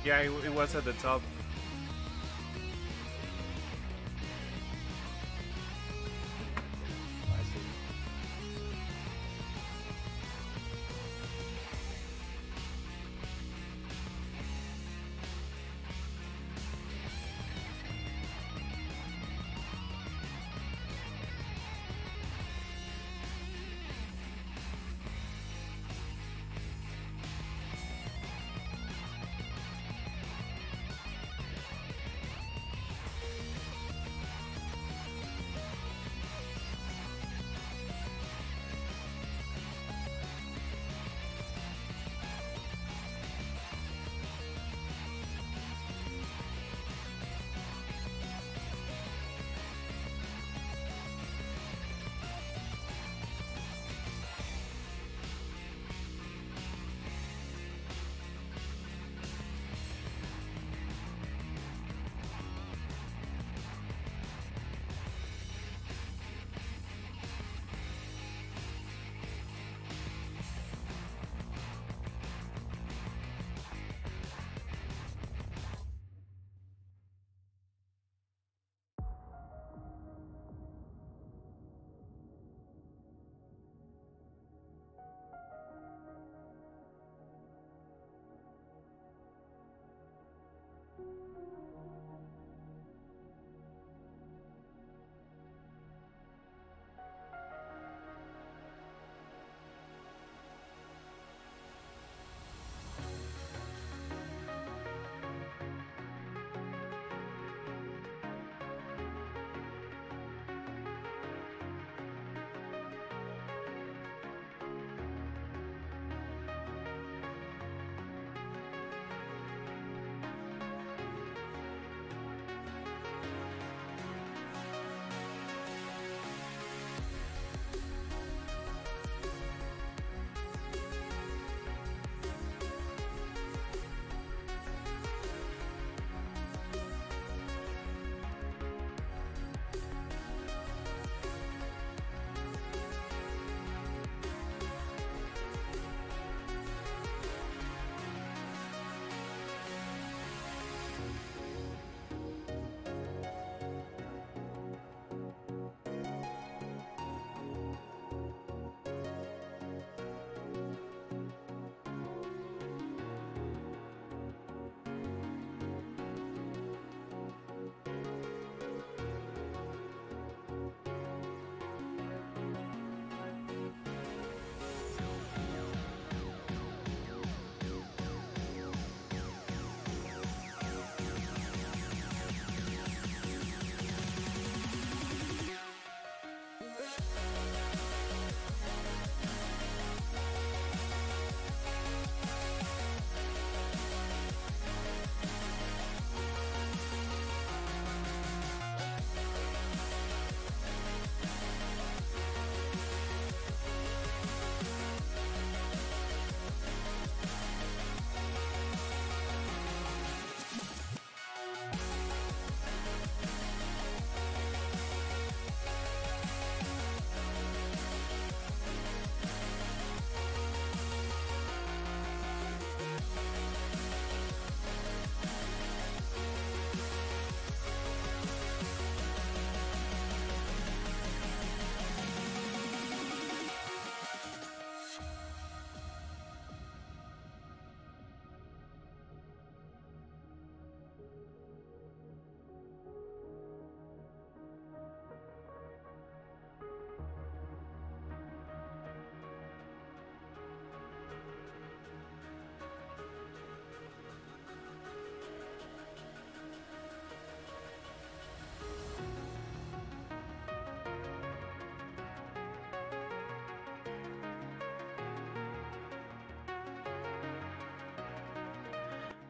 Yeah, it was at the top.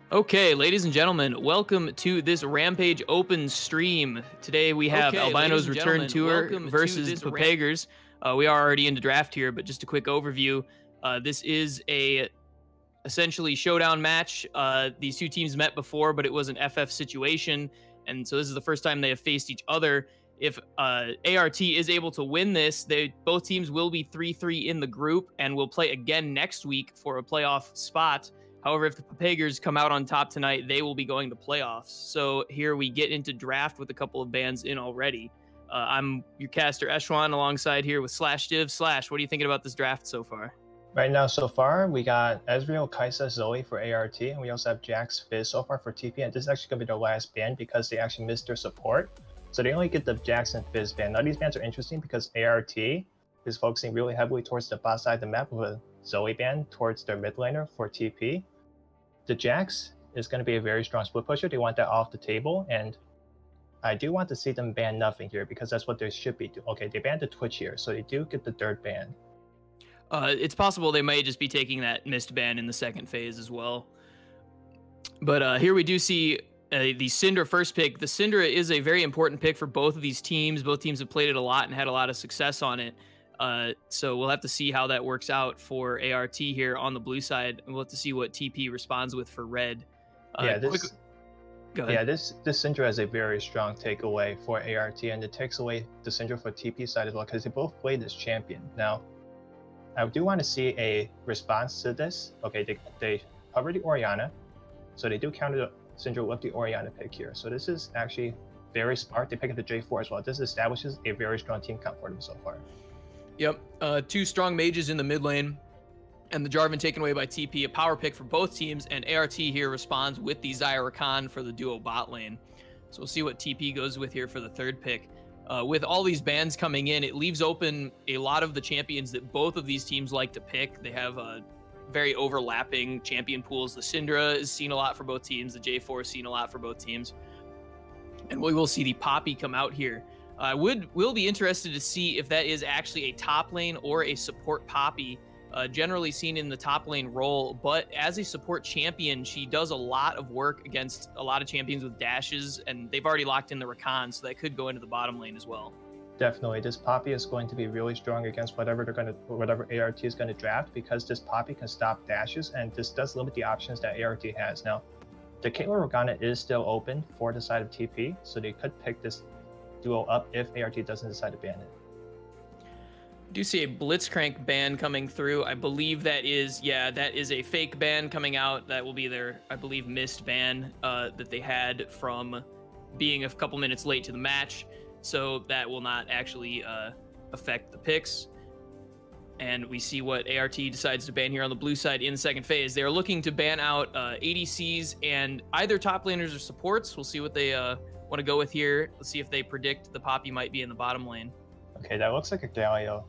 Okay, ladies and gentlemen, welcome to this Rampage open stream. Today we have Albino's Return Tour versus the Pepegers. We are already into draft here, but just a quick overview. This is a essentially showdown match. These two teams met before, but it was an FF situation, and so this is the first time they have faced each other. If ART is able to win this, both teams will be 3-3 in the group and will play again next week for a playoff spot. However, if the Pepegers come out on top tonight, they will be going to playoffs. So here we get into draft with a couple of bans in already. I'm your caster Eshwan alongside here with /Div. Slash, what are you thinking about this draft so far? Right now, so far, we got Ezreal, Kaisa, Zoe for ART, and we also have Jax, Fizz so far for TP, and this is actually going to be their last ban because they actually missed their support. So they only get the Jax and Fizz ban. Now, these bans are interesting because ART is focusing really heavily towards the bot side of the map with a Zoe ban towards their mid laner for TP. The Jax is going to be a very strong split pusher. They want that off the table, and I do want to see them ban nothing here because that's what they should be doing. Okay, they banned the Twitch here, so they do get the third ban. It's possible they may just be taking that missed ban in the second phase as well. But here we do see the Syndra first pick. The Syndra is a very important pick for both of these teams. Both teams have played it a lot and had a lot of success on it. So we'll have to see how that works out for ART here on the blue side. And we'll have to see what TP responds with for red. Go ahead. This Syndra has a very strong takeaway for ART, and it takes away the Syndra for TP side as well because they both play this champion. Now, I do want to see a response to this. Okay, they cover the Orianna, so they do counter the Syndra with the Orianna pick here. So this is actually very smart. They pick up the J4 as well. This establishes a very strong team count for them so far. Yep, two strong mages in the mid lane, and the Jarvan taken away by TP, a power pick for both teams, and ART here responds with the Zyra Khan for the duo bot lane. So we'll see what TP goes with here for the third pick. With all these bans coming in, it leaves open a lot of the champions that both of these teams like to pick. They have very overlapping champion pools. The Syndra is seen a lot for both teams. The J4 is seen a lot for both teams. And we will see the Poppy come out here. We'll be interested to see if that is actually a top lane or a support Poppy. Generally seen in the top lane role, but as a support champion, she does a lot of work against a lot of champions with dashes, and they've already locked in the Rakan, so that could go into the bottom lane as well. Definitely, this Poppy is going to be really strong against whatever ART is going to draft, because this Poppy can stop dashes, and this does limit the options that ART has. Now, the Caitlyn Morgana is still open for the side of TP, so they could pick this duo up if ART doesn't decide to ban it. Do see a Blitzcrank ban coming through. I believe that is a fake ban coming out. That will be their, I believe, missed ban that they had from being a couple minutes late to the match. So that will not actually affect the picks. And we see what ART decides to ban here on the blue side in the second phase. They're looking to ban out ADCs and either top laners or supports. We'll see what they want to go with here. Let's see if they predict the Poppy might be in the bottom lane. Okay, that looks like a Galio.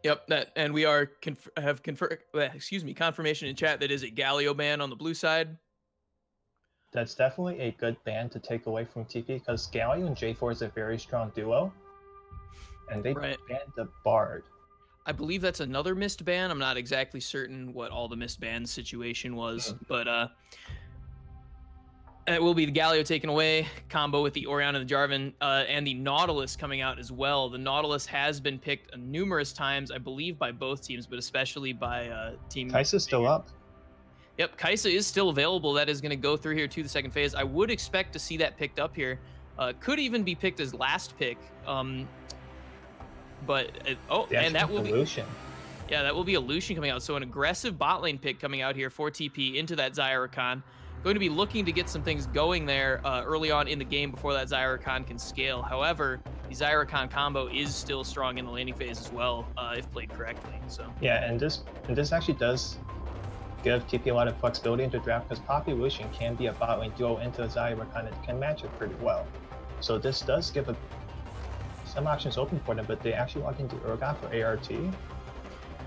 Yep, and we are confirmation in chat that is a Galio ban on the blue side. That's definitely a good ban to take away from TP because Galio and J4 is a very strong duo, and they banned the Bard. I believe that's another missed ban. I'm not exactly certain what all the missed ban situation was, but it will be the Galio taken away, combo with the Orianna and the Jarvan, and the Nautilus coming out as well. The Nautilus has been picked numerous times, I believe, by both teams, but especially by Team Kai'Sa's still up. Yep, Kaisa is still available. That is going to go through here to the second phase. I would expect to see that picked up here. Could even be picked as last pick. And that will be Lucian. Yeah, that will be a Lucian coming out. So an aggressive bot lane pick coming out here for TP into that Zyra Khan. Going to be looking to get some things going there early on in the game before that Zyra Khan can scale. However, the Zyra Khan combo is still strong in the laning phase as well, if played correctly. So yeah, and this actually does give TP a lot of flexibility into draft because Poppy Lucian can be a bot lane duo into Zyra Khan and can match it pretty well. So this does give some options open for them, but they actually walk into Urgot for ART.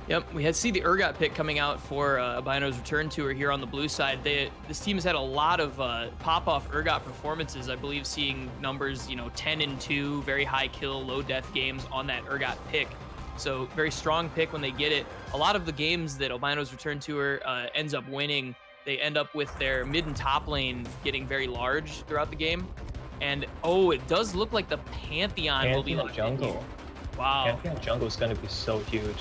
Yep, we had see the Urgot pick coming out for Albino's return tour here on the blue side. This team has had a lot of pop-off Urgot performances. I believe seeing numbers, 10-2, very high kill, low death games on that Urgot pick. So very strong pick when they get it. A lot of the games that Albino's return tour ends up winning, they end up with their mid and top lane getting very large throughout the game. And it does look like the Pantheon will be like jungle. Wow. Pantheon jungle is going to be so huge.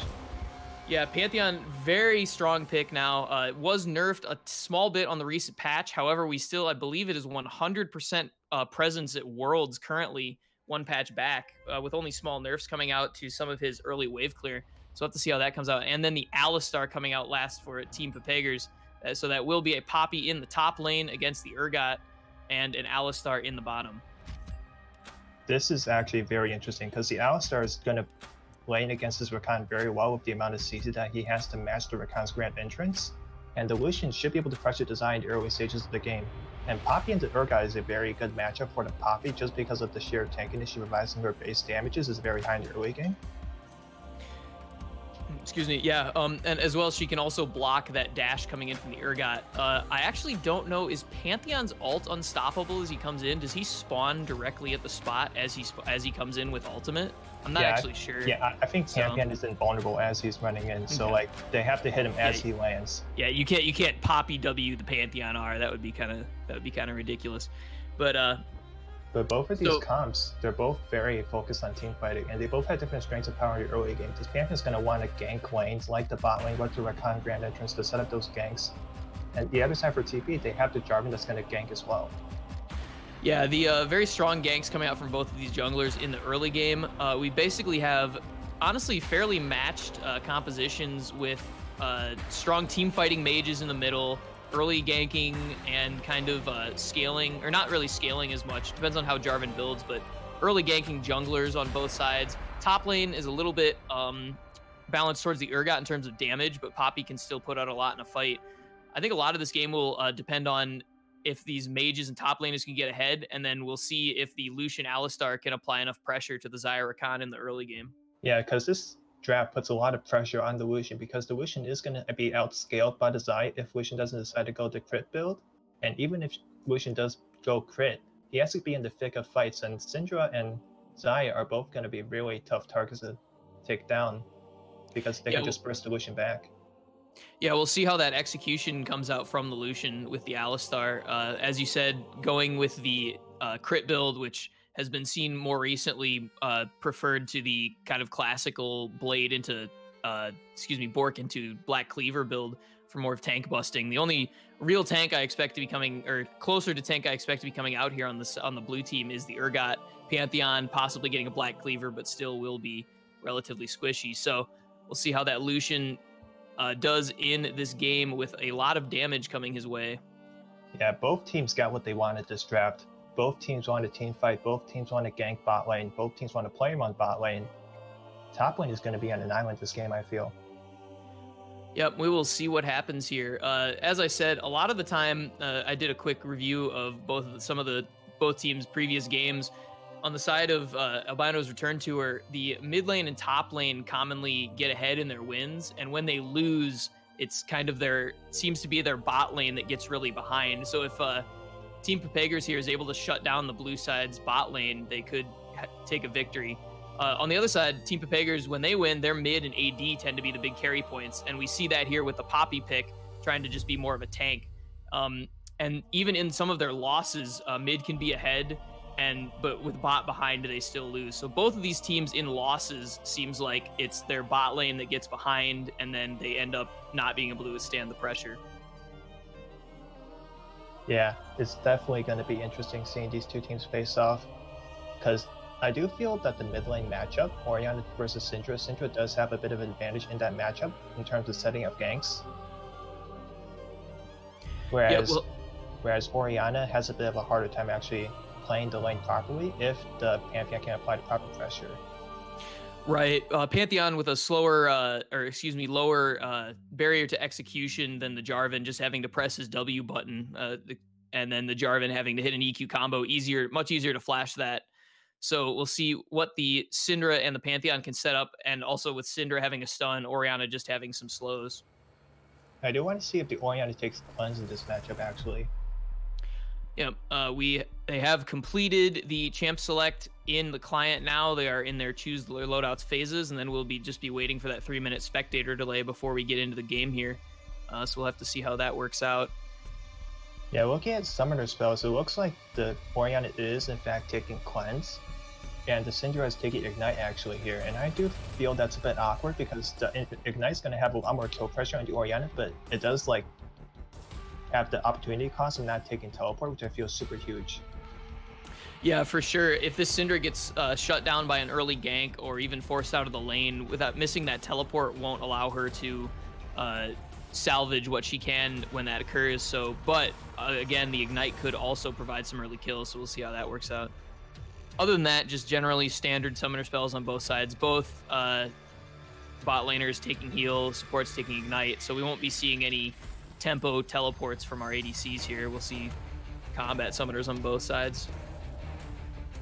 Yeah, Pantheon, very strong pick now. It was nerfed a small bit on the recent patch. However, we still, I believe it is 100% presence at Worlds currently, one patch back, with only small nerfs coming out to some of his early wave clear. So we'll have to see how that comes out. And then the Alistar coming out last for Team Pepegers. So that will be a Poppy in the top lane against the Urgot and an Alistar in the bottom. This is actually very interesting because the Alistar is going to lane against this Rakan very well with the amount of CC that he has to match the Rakan's Grand Entrance. And the Lucian should be able to pressure Design in the early stages of the game. And Poppy into Urgot is a very good matchup for the Poppy just because of the sheer tankiness she provides in her base damages is very high in the early game. Excuse me, yeah, and as well, she can also block that dash coming in from the Urgot. I actually don't know, is Pantheon's ult unstoppable as he comes in? Does he spawn directly at the spot as he comes in with ultimate? I'm not actually sure. Yeah, I think Pantheon is invulnerable as he's running in, so like they have to hit him as he lands. Yeah, you can't Poppy W the Pantheon R. That would be kind of ridiculous. But both of these comps, they're both very focused on team fighting, and they both have different strengths of power in the early game. This Pantheon's going to want to gank lanes like the bot lane, like the Rakan Grand Entrance to set up those ganks. And the other side for TP, they have the Jarvan that's going to gank as well. Yeah, the very strong ganks coming out from both of these junglers in the early game. We basically have, honestly, fairly matched compositions with strong team fighting mages in the middle, early ganking and kind of scaling, or not really scaling as much, depends on how Jarvan builds, but early ganking junglers on both sides. Top lane is a little bit balanced towards the Urgot in terms of damage, but Poppy can still put out a lot in a fight. I think a lot of this game will depend on if these mages and top laners can get ahead, and then we'll see if the Lucian Alistar can apply enough pressure to the Xayah Rakan in the early game. Yeah, because this draft puts a lot of pressure on the Lucian because the Lucian is going to be outscaled by the Xayah if Lucian doesn't decide to go the crit build. And even if Lucian does go crit, he has to be in the thick of fights, and Syndra and Xayah are both going to be really tough targets to take down because they can just burst the Lucian back. Yeah, we'll see how that execution comes out from the Lucian with the Alistar. As you said, going with the crit build, which has been seen more recently, preferred to the kind of classical Blade into, Bork into Black Cleaver build for more of tank busting. The only real tank I expect to be coming, or closer to tank I expect to be coming out here on the blue team is the Urgot Pantheon, possibly getting a Black Cleaver, but still will be relatively squishy. So we'll see how that Lucian does in this game with a lot of damage coming his way. Yeah, both teams got what they wanted this draft. Both teams want a team fight, both teams want to gank bot lane, both teams want to play him on bot lane. Top lane is going to be on an island this game, I feel. Yep, we will see what happens here. As I said, a lot of the time, I did a quick review of both teams' previous games. On the side of Albino's return tour, the mid lane and top lane commonly get ahead in their wins, and when they lose, it's kind of seems to be their bot lane that gets really behind. So if Team Pepegers here is able to shut down the blue side's bot lane, they could take a victory. On the other side, Team Pepegers, when they win, their mid and AD tend to be the big carry points, and we see that here with the Poppy pick, trying to just be more of a tank. And even in some of their losses, mid can be ahead, but with bot behind, they still lose. So both of these teams in losses seems like it's their bot lane that gets behind, and then they end up not being able to withstand the pressure. Yeah, it's definitely going to be interesting seeing these two teams face off, because I do feel that the mid lane matchup, Orianna versus Syndra does have a bit of an advantage in that matchup in terms of setting up ganks. Whereas Orianna has a bit of a harder time actually playing the lane properly if the Pantheon can apply the proper pressure. Right, Pantheon with a lower barrier to execution than the Jarvan, just having to press his W button, and then the Jarvan having to hit an EQ combo, much easier to flash that. So we'll see what the Syndra and the Pantheon can set up, and also with Syndra having a stun, Orianna just having some slows. I do want to see if the Orianna takes cleanse in this matchup, actually. Yep, they have completed the champ select in the client now. They are in their choose their loadouts phases, and then we'll just be waiting for that 3-minute spectator delay before we get into the game here. So we'll have to see how that works out. Yeah, looking at summoner spells, it looks like the Orianna is in fact taking cleanse, and the Syndra is taking ignite actually here. And I do feel that's a bit awkward because the ignite's going to have a lot more kill pressure on the Orianna, but it does have the opportunity cost of not taking teleport, which I feel super huge. Yeah, for sure. If this Syndra gets shut down by an early gank or even forced out of the lane, without missing that teleport won't allow her to salvage what she can when that occurs. So, but again, the Ignite could also provide some early kills, so we'll see how that works out. Other than that, just generally standard summoner spells on both sides. Both bot laners taking heal, supports taking Ignite, so we won't be seeing any tempo teleports from our ADCs here. We'll see combat summoners on both sides.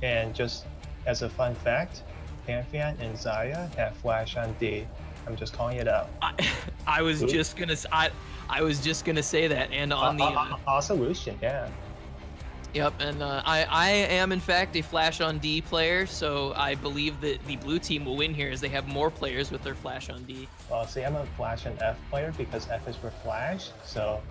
And just as a fun fact, Pantheon and Xayah have flash on D. I'm just calling it out. I was just gonna say that, and on the solution, yeah. Yep, and I am in fact a flash on D player, so I believe that the blue team will win here as they have more players with their flash on D. Well, see, I'm a flash on F player because F is for flash, so.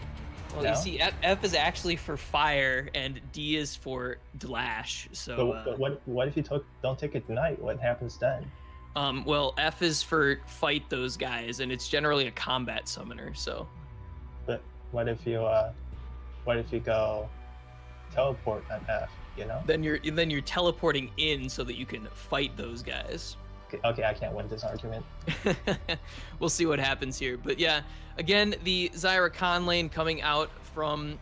Well, you see, F is actually for fire, and D is for Dlash. So. But what if you don't take Ignite? What happens then? Well, F is for fight those guys, and it's generally a combat summoner. So. But what if you go teleport on F? You know. Then you're teleporting in so that you can fight those guys. Okay, I can't win this argument. We'll see what happens here. But yeah, again, the Zyra Khan lane coming out from,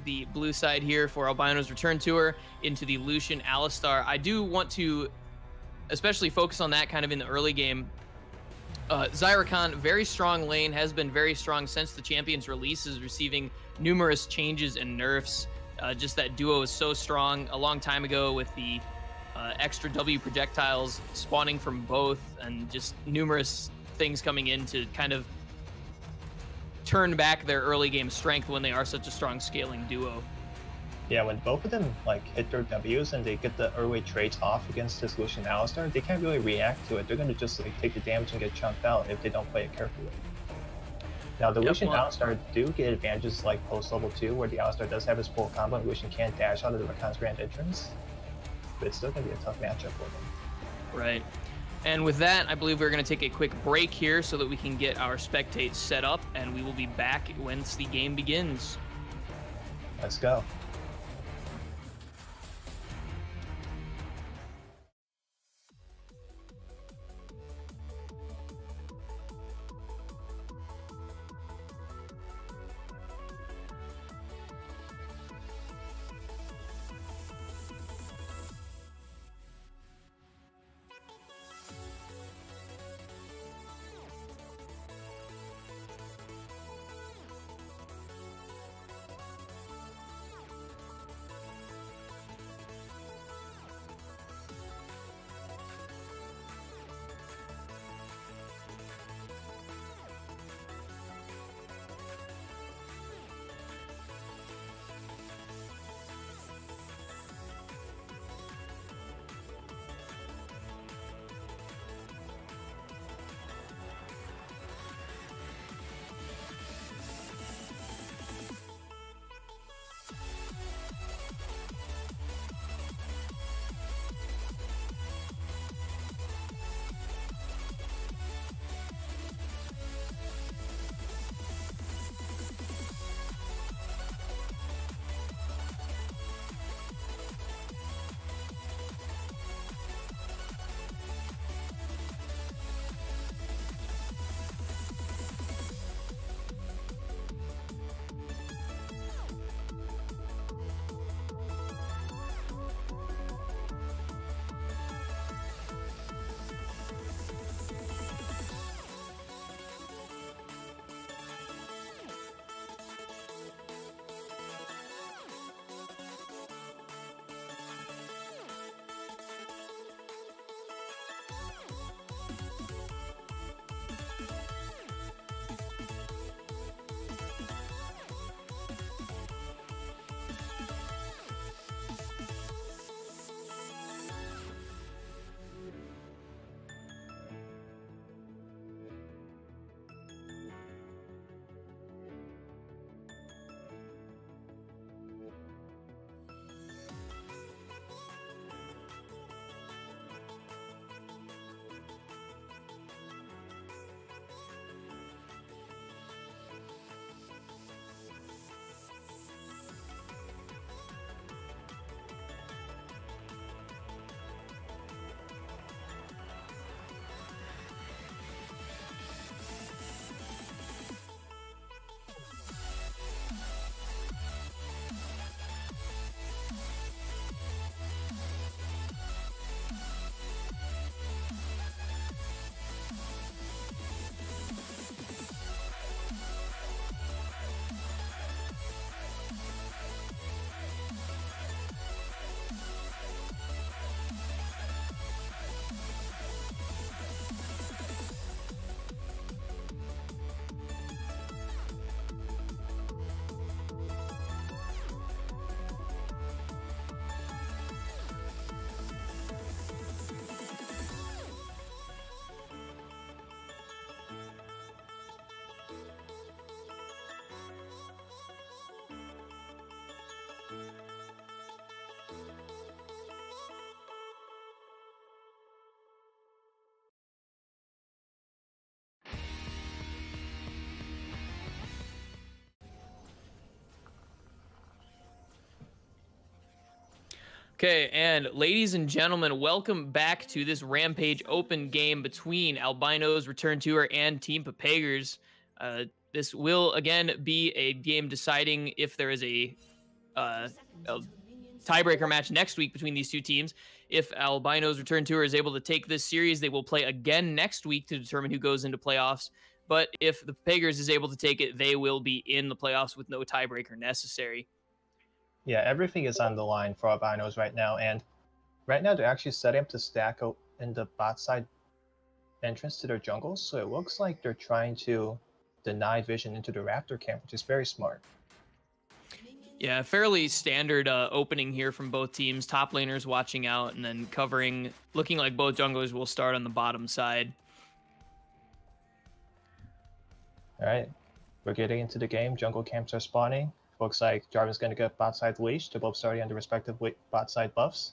the blue side here for Albino's return tour into the Lucian Alistar. I do want to especially focus on that kind of in the early game. Zyra Khan, very strong lane, has been very strong since the champion's releases, receiving numerous changes and nerfs. Just that duo is so strong a long time ago with the extra W projectiles spawning from both, and just numerous things coming in to kind of turn back their early game strength when they are such a strong scaling duo. Yeah, when both of them hit their Ws and they get the early trades off against this Lucian Alistar, they can't really react to it. They're going to just take the damage and get chunked out if they don't play it carefully. Now the Lucian Alistar do get advantages like post level 2, where the Alistar does have his full combo and Lucian can't dash out of the Rakan's grand entrance. But it's still going to be a tough matchup for them. Right. And with that, I believe we're going to take a quick break here so that we can get our spectate set up, and we will be back once the game begins. Let's go. Okay, and ladies and gentlemen, welcome back to this Rampage open game between Albino's Return Tour and Team Pepegers. This will, again, be a game deciding if there is a tiebreaker match next week between these two teams. If Albino's Return Tour is able to take this series, they will play again next week to determine who goes into playoffs. But if the Pepegers is able to take it, they will be in the playoffs with no tiebreaker necessary. Yeah, everything is on the line for Albinos right now, and right now they're actually setting up to stack in the bot side entrance to their jungles, so it looks like they're trying to deny vision into the Raptor camp, which is very smart. Yeah, fairly standard opening here from both teams. Top laners watching out and then covering, looking like both junglers will start on the bottom side. All right, we're getting into the game. Jungle camps are spawning. Looks like Jarvan's going to get bot side leash. They're both starting on the respective bot side buffs.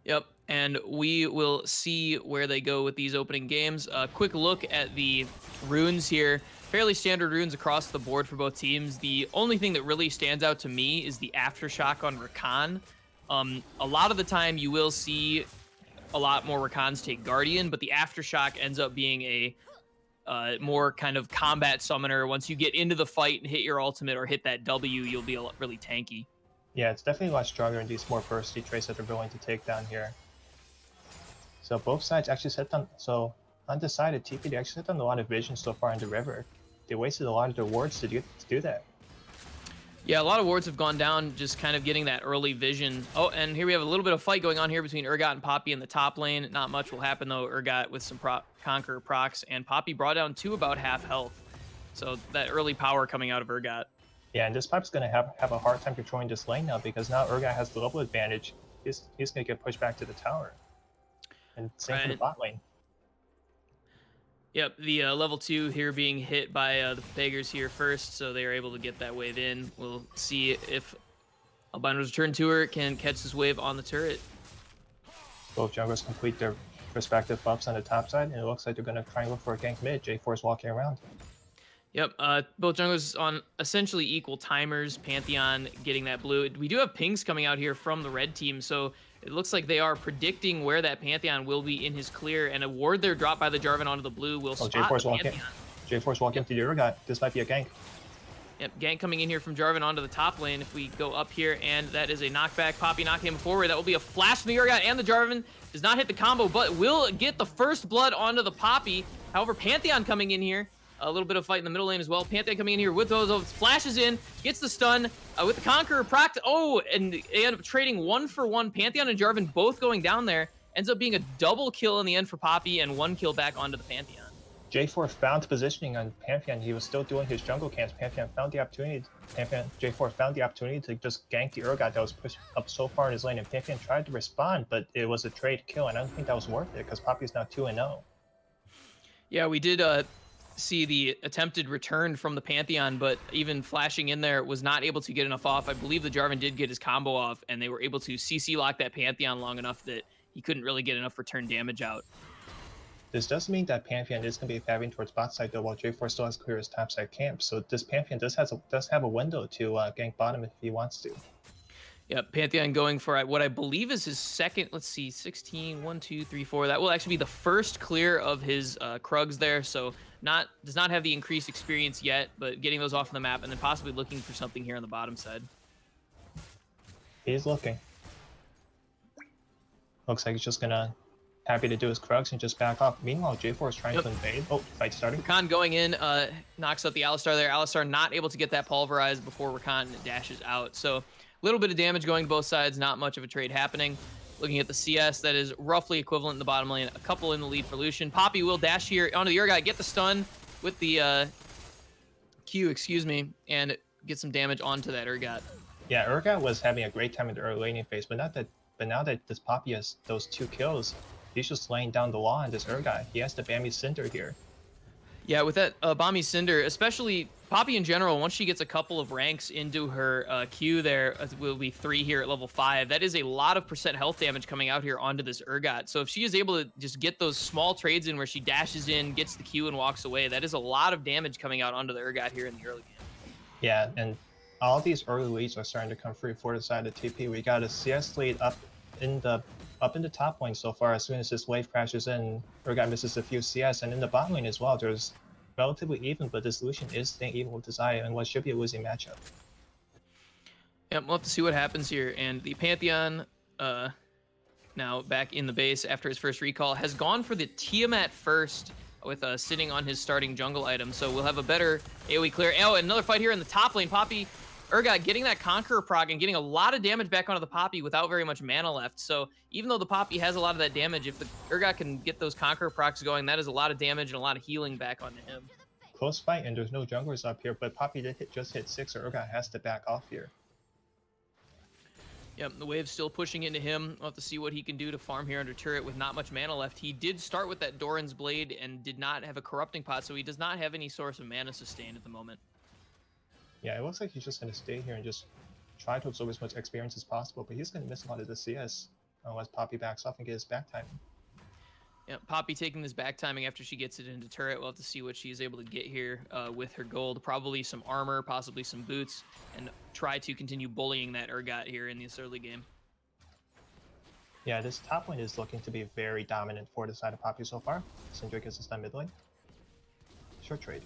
Yep, and we will see where they go with these opening games. A quick look at the runes here. Fairly standard runes across the board for both teams. The only thing that really stands out to me is the Aftershock on Rakan. A lot of the time you will see a lot more Rakans take Guardian, but the Aftershock ends up being a more kind of combat summoner. Once you get into the fight and hit your ultimate or hit that W, you'll be really tanky. Yeah, it's definitely a lot stronger in these more bursty traits that they're willing to take down here. So both sides actually set down, so undecided TP, they actually set down a lot of vision so far in the river. They wasted a lot of their wards to do that. Yeah, a lot of wards have gone down, just kind of getting that early vision. Oh, and here we have a little bit of fight going on here between Urgot and Poppy in the top lane. Not much will happen, though. Urgot with some Conqueror procs, and Poppy brought down to about half health. So that early power coming out of Urgot. Yeah, and this Pipe's going to have a hard time controlling this lane now, because now Urgot has the level advantage. He's going to get pushed back to the tower. And same for the bot lane. Yep, the level 2 here being hit by the Pepegers here first, so they are able to get that wave in. We'll see if Albino's Return Tour can catch this wave on the turret. Both junglers complete their respective buffs on the top side, and it looks like they're going to try and look for a gank mid. J4's walking around. Yep, both junglers on essentially equal timers. Pantheon getting that blue. We do have pings coming out here from the red team, so it looks like they are predicting where that Pantheon will be in his clear, and a ward there dropped by the Jarvan onto the blue will spot J4's the walking. Pantheon. J4's walking to the Urgot. This might be a gank. Yep, gank coming in here from Jarvan onto the top lane. If we go up here, and that is a knockback. Poppy knocking him forward. That will be a flash from the Urgot, and the Jarvan does not hit the combo, but will get the first blood onto the Poppy. However, Pantheon coming in here. A little bit of fight in the middle lane as well. Pantheon coming in here with those flashes in, gets the stun with the Conqueror proc. Oh, and they end up trading 1-for-1. Pantheon and Jarvan both going down there. Ends up being a double kill in the end for Poppy and 1 kill back onto the Pantheon. J4 found positioning on Pantheon. He was still doing his jungle camps. Pantheon found the opportunity. J4 found the opportunity to just gank the Urgot that was pushed up so far in his lane, and Pantheon tried to respond, but it was a trade kill, and I don't think that was worth it because Poppy's now 2-0. Yeah, we did see the attempted return from the Pantheon, but even flashing in there was not able to get enough off. I believe the Jarvan did get his combo off, and they were able to CC lock that Pantheon long enough that he couldn't really get enough return damage out. This does mean that Pantheon is going to be fabbing towards bot side, though, while J4 still has clear his top side camp. So this Pantheon does have a window to gank bottom if he wants to. Yeah, Pantheon going for what I believe is his second, let's see, 16, 1, 2, 3, 4. That will actually be the first clear of his Krugs there, so does not have the increased experience yet, but getting those off the map and then possibly looking for something here on the bottom side. He's looking. Looks like he's just gonna happy to do his Krugs and just back off. Meanwhile, J4 is trying to invade. Oh, fight starting. Rakan going in, knocks out the Alistar there. Alistar not able to get that pulverized before Rakan dashes out. So a little bit of damage going to both sides, not much of a trade happening. Looking at the CS, that is roughly equivalent in the bottom lane. A couple in the lead for Lucian. Poppy will dash here onto the Urgot, get the stun with the Q, excuse me, and get some damage onto that Urgot. Yeah, Urgot was having a great time in the early laning phase, but now that this Poppy has those 2 kills, he's just laying down the law on this Urgot. He has the Bammy Cinder here. Yeah, with that Bammy Cinder, especially Poppy in general, once she gets a couple of ranks into her Q there, it will be 3 here at level 5. That is a lot of % health damage coming out here onto this Urgot. So if she is able to just get those small trades in where she dashes in, gets the Q, and walks away, that is a lot of damage coming out onto the Urgot here in the early game. Yeah, and all these early leads are starting to come free for the side of TP. We got a CS lead up in the top lane so far. As soon as this wave crashes in, Urgot misses a few CS, and in the bot lane as well, there's relatively even, but this Lucian is staying even with Zaya in what should be a losing matchup. Yeah, we'll have to see what happens here. And the Pantheon, now back in the base after his first recall, has gone for the Tiamat first with sitting on his starting jungle item. So we'll have a better AoE clear. Oh, another fight here in the top lane. Poppy, Urgot getting that Conqueror proc and getting a lot of damage back onto the Poppy without very much mana left. So even though the Poppy has a lot of that damage, if the Urgot can get those Conqueror procs going, that is a lot of damage and a lot of healing back onto him. Close fight, and there's no junglers up here, but Poppy did just hit 6, so Urgot has to back off here. Yep, the wave's still pushing into him. We'll have to see what he can do to farm here under turret with not much mana left. He did start with that Doran's Blade and did not have a Corrupting Pot, so he does not have any source of mana sustain at the moment. Yeah, it looks like he's just going to stay here and just try to absorb as much experience as possible, but he's going to miss a lot of the CS unless Poppy backs off and gets back timing. Yeah, Poppy taking this back timing after she gets it into turret. We'll have to see what she's able to get here with her gold. Probably some armor, possibly some boots, and try to continue bullying that Urgot here in this early game. Yeah, this top lane is looking to be very dominant for the side of Poppy so far. Syndra gets us done mid lane. Short trade.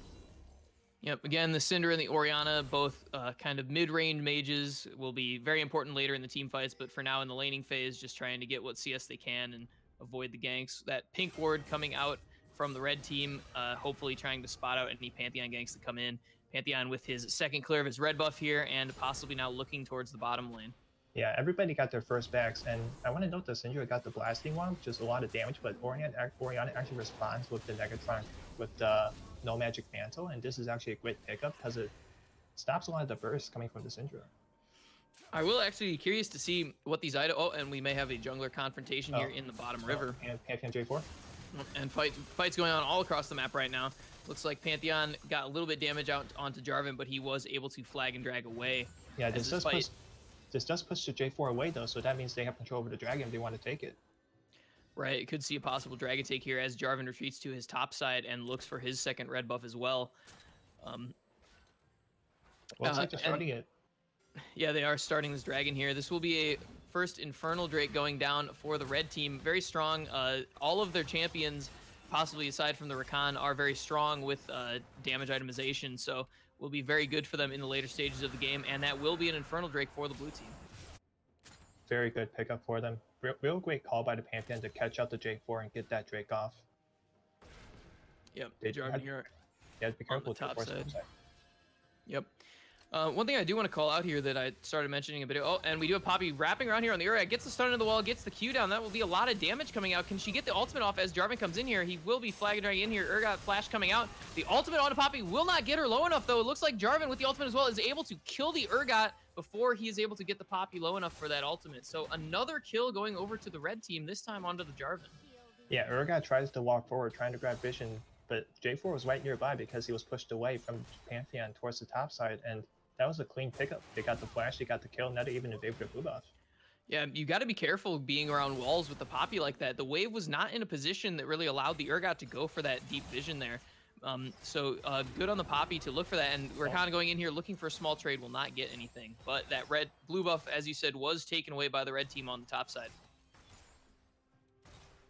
Yep, again, the Syndra and the Orianna, both kind of mid-range mages, will be very important later in the team fights, but for now in the laning phase, just trying to get what CS they can and avoid the ganks. That pink ward coming out from the red team, hopefully trying to spot out any Pantheon ganks that come in. Pantheon with his second clear of his red buff here, and possibly now looking towards the bottom lane. Yeah, everybody got their first backs, and I want to note that Syndra got the blasting one, which is a lot of damage, but Orianna actually responds with the Negatron with the no magic mantle, and this is actually a great pickup because it stops a lot of the bursts coming from the Syndra. I will actually be curious to see what these items. Oh, and we may have a jungler confrontation here in the bottom river. And Pantheon J4. And fights going on all across the map right now. Looks like Pantheon got a little bit damage out onto Jarvan, but he was able to flag and drag away. Yeah, this does push the J4 away though, so that means they have control over the dragon if they want to take it. Right, could see a possible dragon take here as Jarvan retreats to his top side and looks for his second red buff as well. Looks like they're starting it. Yeah, they are starting this dragon here. This will be a first Infernal Drake going down for the red team. Very strong. All of their champions, possibly aside from the Rakan, are very strong with damage itemization, so will be very good for them in the later stages of the game, and that will be an Infernal Drake for the blue team. Very good pickup for them. Real great call by the Pantheon to catch out the J4 and get that Drake off. Yep, Jarvan here. Yeah, be careful on the with top side. Yep. One thing I do want to call out here that I started mentioning a bit. Oh, and we do have Poppy wrapping around here on the Urgot. Gets the stun into the wall, gets the Q down. That will be a lot of damage coming out. Can she get the ultimate off as Jarvan comes in here? He will be flag dragging in here. Urgot flash coming out. The ultimate onto Poppy will not get her low enough, though. It looks like Jarvan with the ultimate as well is able to kill the Urgot before he is able to get the Poppy low enough for that ultimate. So another kill going over to the red team, this time onto the Jarvan. Yeah, Urgot tries to walk forward, trying to grab vision, but J4 was right nearby because he was pushed away from Pantheon towards the top side, and that was a clean pickup. They got the flash, they got the kill, not even evaded the blue buff. Yeah, you got to be careful being around walls with the Poppy like that. The wave was not in a position that really allowed the Urgot to go for that deep vision there. So good on the Poppy to look for that, and we're kind of going in here looking for a small trade. Will not get anything, but that blue buff, as you said, was taken away by the red team on the top side.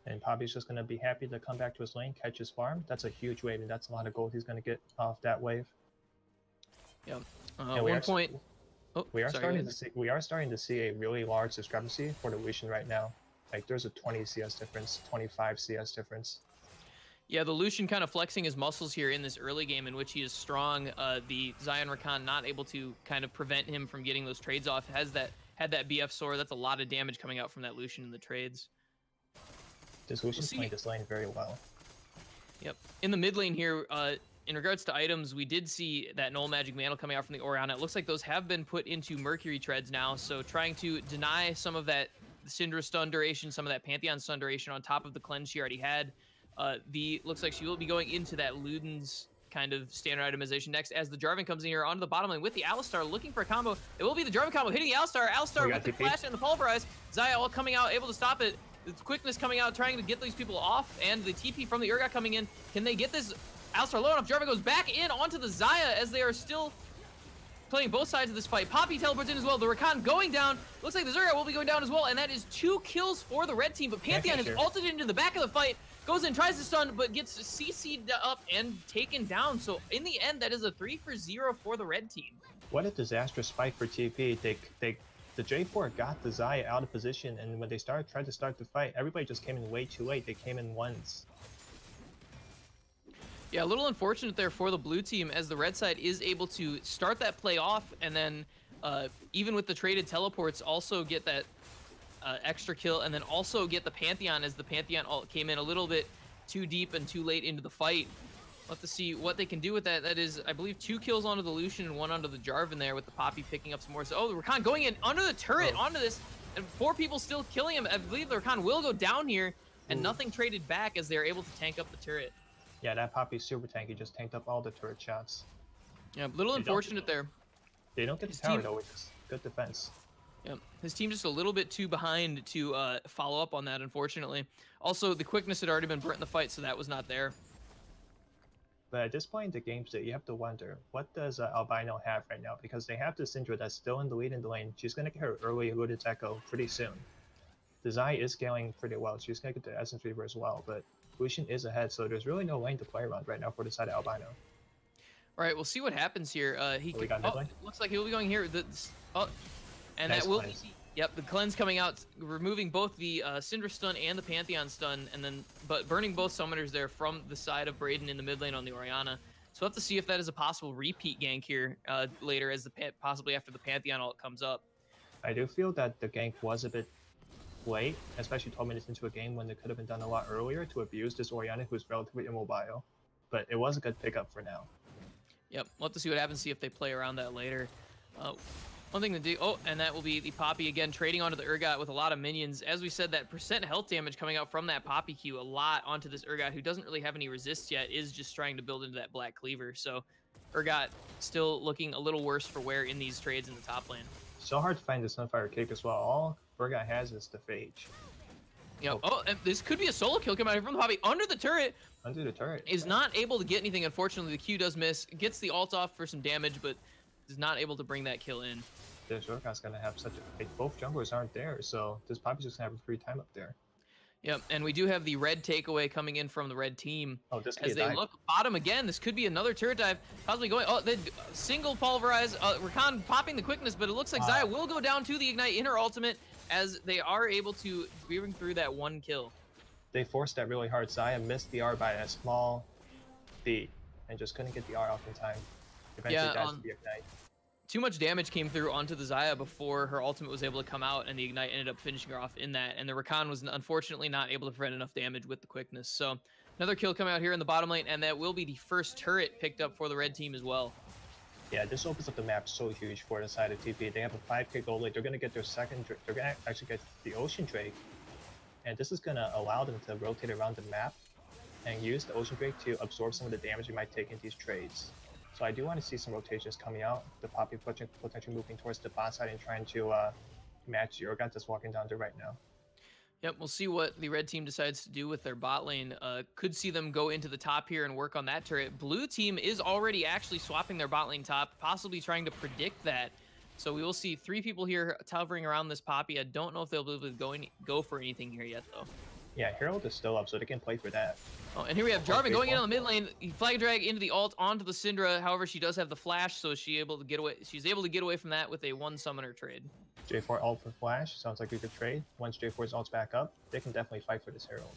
And Poppy's just going to be happy to come back to his lane, catch his farm. That's a huge wave, and that's a lot of gold he's going to get off that wave. Yeah. We are starting to see a really large discrepancy for the Lucian right now. Like there's a 20 CS difference, 25 CS difference. Yeah, the Lucian kind of flexing his muscles here in this early game in which he is strong. The Zion Rakan not able to kind of prevent him from getting those trades off. Had that BF sword. That's a lot of damage coming out from that Lucian in the trades. This Lucian's playing this lane very well. Yep. In the mid lane here, in regards to items, we did see that Null Magic Mantle coming out from the Orianna. It looks like those have been put into Mercury Treads now, so trying to deny some of that Syndra stun duration, some of that Pantheon stun duration on top of the cleanse she already had. Looks like she will be going into that Luden's kind of standard itemization next as the Jarvan comes in here onto the bottom lane with the Alistar looking for a combo. It will be the Jarvan combo hitting the Alistar. Alistar with the flash and the pulverize. Zaya all coming out, able to stop it. The quickness coming out, trying to get these people off, and the TP from the Urgot coming in. Can they get this Alistar low enough? Jarvan goes back in onto the Zaya as they are still playing both sides of this fight. Poppy teleports in as well. The Rakan going down. Looks like the Zerga will be going down as well, and that is 2 kills for the red team. But Pantheon is ulted into the back of the fight, goes in, tries to stun, but gets CC'd up and taken down. So in the end, that is a 3-for-0 for the red team. What a disastrous fight for TP. The J4 got the Xayah out of position, and when they tried to start the fight, everybody just came in way too late. They came in once. Yeah, a little unfortunate there for the blue team, as the red side is able to start that play off, and then even with the traded teleports, also get that extra kill, and then also get the Pantheon, as the Pantheon ult came in a little bit too deep and too late into the fight. We'll have to see what they can do with that. That is, I believe, 2 kills onto the Lucian and 1 onto the Jarvan there, with the Poppy picking up some more. So, oh, the Rakan going in under the turret, onto this, and 4 people still killing him. I believe the Rakan will go down here, and nothing traded back as they're able to tank up the turret. Yeah, that Poppy's super tanky, just tanked up all the turret shots. Yeah, a little unfortunate there. They don't get the tower though, which is good defense. Yeah, his team just a little bit too behind to follow up on that, unfortunately. Also, the quickness had already been burnt in the fight, so that was not there. But at this point in the game state, you have to wonder, what does Albino have right now? Because they have the Syndra that's still in the lead in the lane. She's going to get her early Rooted Echo pretty soon. The Xayah is scaling pretty well. She's going to get the Essence Reaver as well, but Lucian is ahead, so there's really no lane to play around right now for the side of Albino. All right, we'll see what happens here. Looks like he'll be going here. And nice that will cleanse. Yep, the cleanse coming out, removing both the Syndra stun and the Pantheon stun, and then burning both summoners there from the side of Braden in the mid lane on the Orianna. So we'll have to see if that is a possible repeat gank here later, as possibly after the Pantheon ult comes up. I do feel that the gank was a bit late, especially 12 minutes into a game when it could have been done a lot earlier to abuse this Orianna who's relatively immobile. But it was a good pickup for now. Yep, we'll have to see what happens, see if they play around that later. One thing to do, and that will be the Poppy again trading onto the Urgot with a lot of minions. As we said, that percent health damage coming out from that Poppy Q a lot onto this Urgot, who doesn't really have any resists yet, is just trying to build into that Black Cleaver. So Urgot still looking a little worse for wear in these trades in the top lane. So hard to find the Sunfire Cake as well. All Urgot has is the Phage. Yeah. Oh, and this could be a solo kill coming out from the Poppy under the turret. Under the turret. Is not able to get anything, unfortunately. The Q does miss. Gets the ult off for some damage, but is not able to bring that kill in. This Urgot's gonna have such a... both junglers aren't there, so this Poppy's just gonna have a free time up there. Yep, and we do have the red takeaway coming in from the red team. Oh, this as they look bottom again. This could be another turret dive, possibly going. Oh, the single pulverize. Rakan popping the quickness, but it looks like Xayah will go down to the ignite in her ultimate, as they are able to bring through that 1 kill. They forced that really hard. Xayah missed the R by a small beat and just couldn't get the R off in time. Eventually dies to the ignite. Too much damage came through onto the Xayah before her ultimate was able to come out, and the ignite ended up finishing her off in that. And the Rakan was unfortunately not able to prevent enough damage with the quickness. So another kill coming out here in the bottom lane, and that will be the first turret picked up for the red team as well. Yeah, this opens up the map so huge for the side of TP. They have a 5k gold lead. They're going to get their second... They're going to actually get the Ocean Drake. And this is going to allow them to rotate around the map and use the Ocean Drake to absorb some of the damage you might take in these trades. So I do want to see some rotations coming out. The Poppy potentially moving towards the bot side and trying to match the Urgot that's walking down there right now. Yep, we'll see what the red team decides to do with their bot lane. Could see them go into the top here and work on that turret. Blue team is already actually swapping their bot lane top, possibly trying to predict that. So we will see 3 people here hovering around this Poppy. I don't know if they'll be able to go for anything here yet, though. Yeah, Herald is still up, so they can play for that. Oh, and here we have Jarvan going in on the mid lane. Flag drag into the ult onto the Syndra. However, she does have the flash, so she's able to get away from that with a 1 summoner trade. J4 ult for flash. Sounds like we could trade. Once J4's ult's back up, they can definitely fight for this Herald.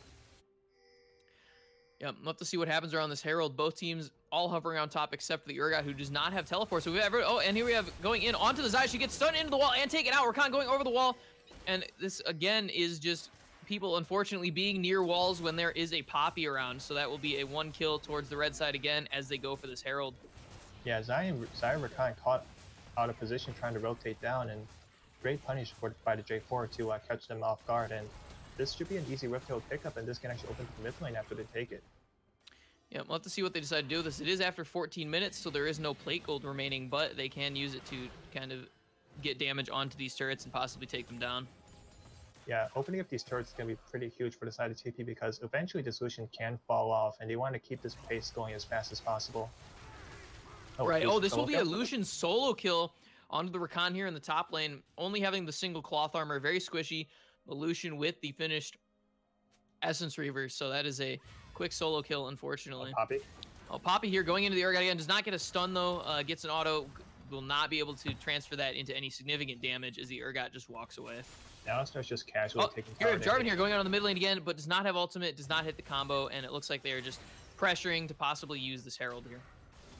Yep, we'll have to see what happens around this Herald. Both teams all hovering on top except for the Urgot, who does not have teleport. So we have, and here we have going in onto the Xayah. She gets stunned into the wall and taken out. Rakan going over the wall. And this, again, is just people, unfortunately, being near walls when there is a Poppy around. So that will be a 1 kill towards the red side again as they go for this Herald. Yeah, Xayah Rakan caught out of position trying to rotate down, and great punish by the J4 to catch them off guard. And this should be an easy Rift Hill pickup, and this can actually open the mid lane after they take it. Yeah, we'll have to see what they decide to do with this. It is after 14 minutes, so there is no plate gold remaining, but they can use it to kind of get damage onto these turrets and possibly take them down. Yeah, opening up these turrets is going to be pretty huge for the side of TP, because eventually the solution can fall off, and they want to keep this pace going as fast as possible. Oh, right. Oh, this will be a Lucian solo kill onto the Rakan here in the top lane, only having the single cloth armor, very squishy. The Lucian with the finished Essence Reaver, so that is a quick solo kill, unfortunately. Poppy. Oh, Poppy here going into the Urgot again, does not get a stun though, gets an auto, will not be able to transfer that into any significant damage as the Urgot just walks away. Alistar's just casually taking here, Jarvan here going out on the mid lane again, but does not have ultimate, does not hit the combo, and it looks like they are just pressuring to possibly use this Herald here.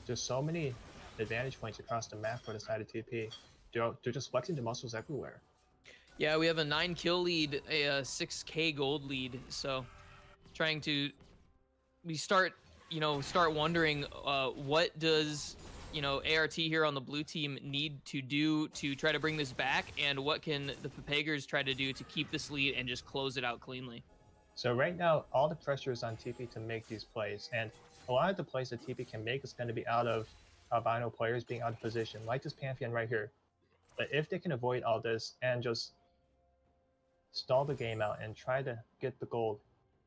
Just so many advantage points across the map for the side of TP. They're just flexing the muscles everywhere. Yeah, we have a 9 kill lead, a 6k gold lead, so trying to start wondering what does ART here on the blue team need to do to try to bring this back, and what can the Pepegers try to do to keep this lead and just close it out cleanly. So right now, all the pressure is on TP to make these plays, and a lot of the plays that TP can make is going to be out of Albino players being out of position, like this Pantheon right here. But if they can avoid all this and just stall the game out and try to get the gold,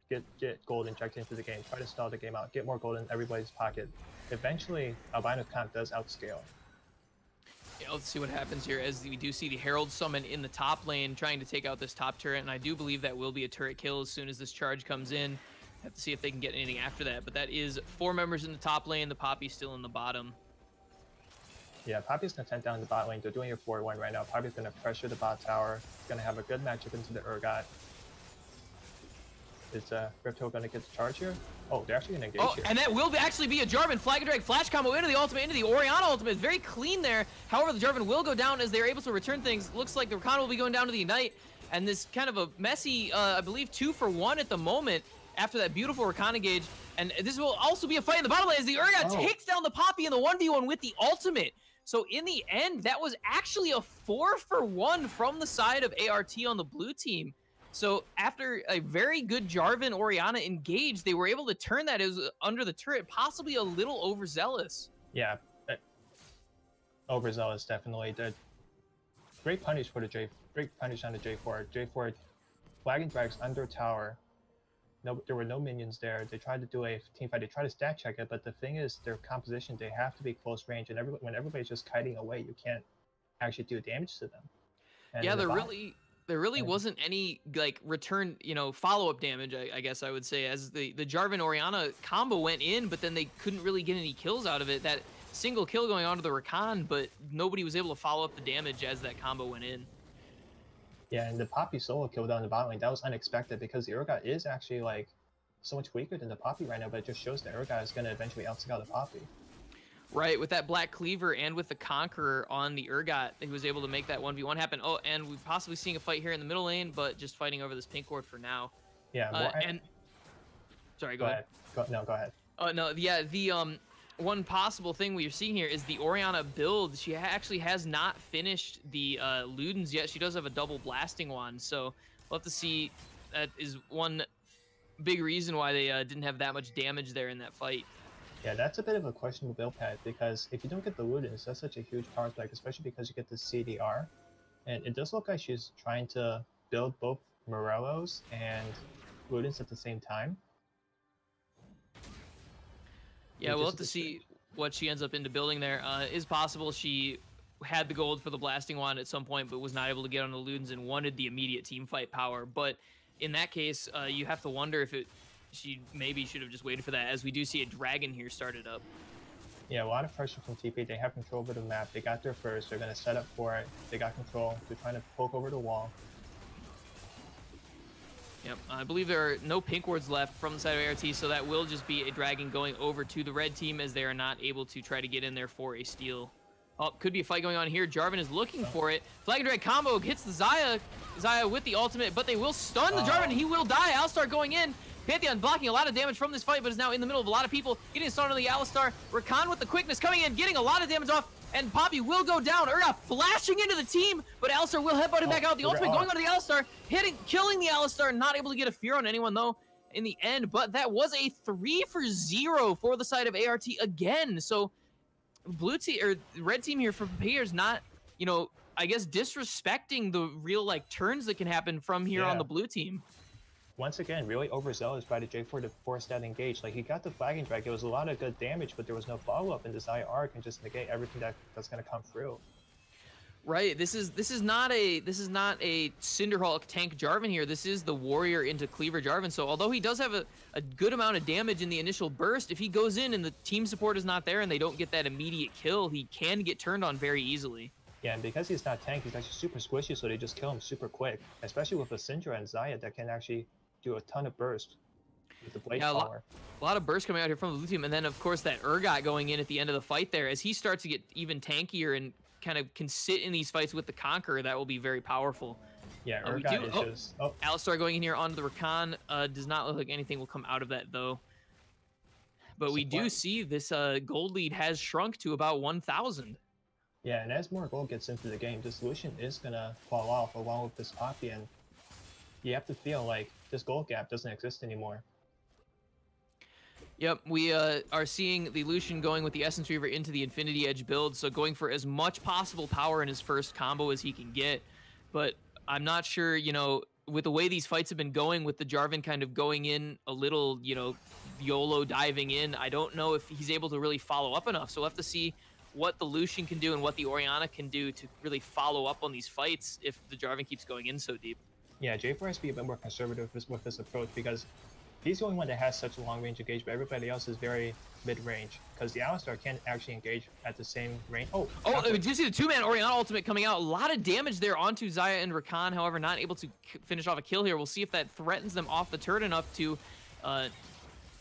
get gold injected into the game, try to stall the game out, get more gold in everybody's pocket, eventually Albino's comp does outscale. Yeah, let's see what happens here as we do see the Herald summon in the top lane trying to take out this top turret, and I do believe that will be a turret kill as soon as this charge comes in. Have to see if they can get anything after that, but that is 4 members in the top lane, the Poppy still in the bottom. Yeah, Poppy's going to tent down the bot lane. They're doing a 4-1 right now. Poppy's going to pressure the bot tower. Going to have a good matchup into the Urgot. Is Crypto going to get the charge here? Oh, they're actually going to engage here. And that will actually be a Jarvan Flag and Drag flash combo into the ultimate, into the Orianna ultimate. Very clean there. However, the Jarvan will go down as they're able to return things. Looks like the Rakan will be going down to the Ignite. And this kind of a messy, I believe, 2-for-1 at the moment after that beautiful Rakan engage. And this will also be a fight in the bottom lane as the Urgot takes down the Poppy in the 1v1 with the ultimate. So in the end, that was actually a 4-for-1 from the side of ART on the blue team. So after a very good Jarvan Orianna engage, they were able to turn that as under the turret, possibly a little overzealous. Yeah, overzealous definitely. The great punish for the great punish on the J4. J4 flag and drags under tower. No, there were no minions there. They tried to do a team fight. They tried to stack check it, but the thing is, their composition, they have to be close range, and when everybody's just kiting away, you can't actually do damage to them. And yeah, there really wasn't any like return, follow-up damage. I guess I would say, as the Jarvan Orianna combo went in, but then they couldn't really get any kills out of it. That single kill going on to the Rakan, but nobody was able to follow up the damage as that combo went in. Yeah, and the Poppy solo kill down the bottom lane, that was unexpected because the Urgot is actually like so much weaker than the Poppy right now, but it just shows the Urgot is going to eventually outscale the Poppy. Right, with that Black Cleaver and with the Conqueror on the Urgot, he was able to make that 1v1 happen. Oh, and we're possibly seeing a fight here in the middle lane, but just fighting over this pink ward for now. Yeah, sorry, go ahead. Go ahead. Oh, no, yeah, the one possible thing we're seeing here is the Orianna build. She actually has not finished the Ludens yet. She does have a double blasting wand, so we'll have to see. That is one big reason why they didn't have that much damage there in that fight. Yeah, that's a bit of a questionable build path, because if you don't get the Ludens, that's such a huge power spike, especially because you get the CDR. And it does look like she's trying to build both Morellos and Ludens at the same time. Yeah, we'll have to see what she ends up into building there. Is possible she had the gold for the blasting wand at some point, but was not able to get on the Ludens and wanted the immediate team fight power. But in that case, you have to wonder if she maybe should have just waited for that, as we do see a dragon here started up. Yeah, a lot of pressure from TP. They have control over the map. They got there first. They're going to set up for it. They got control. They're trying to poke over the wall. Yep, I believe there are no pink wards left from the side of ART, so that will just be a dragon going over to the red team, as they are not able to try to get in there for a steal. Oh, could be a fight going on here. Jarvan is looking for it. Flag and drag combo hits the Xayah with the ultimate, but they will stun the Jarvan. He will die. Alistar going in. Pantheon blocking a lot of damage from this fight, but is now in the middle of a lot of people. Getting stunned on the Alistar. Rakan with the quickness coming in, getting a lot of damage off, and Poppy will go down. Urgot flashing into the team, but Alistar will headbutt him back out. The ultimate going on to the Alistar, killing the Alistar. Not able to get a fear on anyone, though, in the end, but that was a 3-for-0 for the side of ART again. So blue team, or red team here for Pepegers, not, I guess disrespecting the real, turns that can happen from here on the blue team. once again, really overzealous by the J4 to force that engage. Like, he got the flagging drag. It was a lot of good damage, but there was no follow-up, and this IR can just negate everything that's going to come through. Right. This is not a Cinderhulk tank Jarvan here. This is the warrior into cleaver Jarvan. So although he does have a good amount of damage in the initial burst, if he goes in and the team support is not there and they don't get that immediate kill, he can get turned on very easily. Yeah, and because he's not tank, he's actually super squishy, so they just kill him super quick. Especially with a Syndra and Xayah that can actually do a ton of burst with the blade power. A lot of burst coming out here from the blue team, and then of course that Urgot going in at the end of the fight there. As he starts to get even tankier and kind of can sit in these fights with the Conqueror, that will be very powerful. Yeah, Urgot is just... Alistar going in here onto the Rakan. Does not look like anything will come out of that though. But we do see this gold lead has shrunk to about 1,000. Yeah, and as more gold gets into the game, this Lucian is going to fall off along with this Poppy, and you have to feel like this gold gap doesn't exist anymore. Yep, we are seeing the Lucian going with the Essence Reaver into the Infinity Edge build, so going for as much possible power in his first combo as he can get. But I'm not sure, you know, with the way these fights have been going, with the Jarvan kind of going in a little, you know, YOLO diving in, I don't know if he's able to really follow up enough. So we'll have to see what the Lucian can do and what the Orianna can do to really follow up on these fights if the Jarvan keeps going in so deep. Yeah, J4 has to be a bit more conservative with this approach because he's the only one that has such a long range engage, but everybody else is very mid-range because the Alistar can't actually engage at the same range. Oh, did you see the two-man Orianna ultimate coming out? A lot of damage there onto Xayah and Rakan, however, not able to finish off a kill here. We'll see if that threatens them off the turret enough to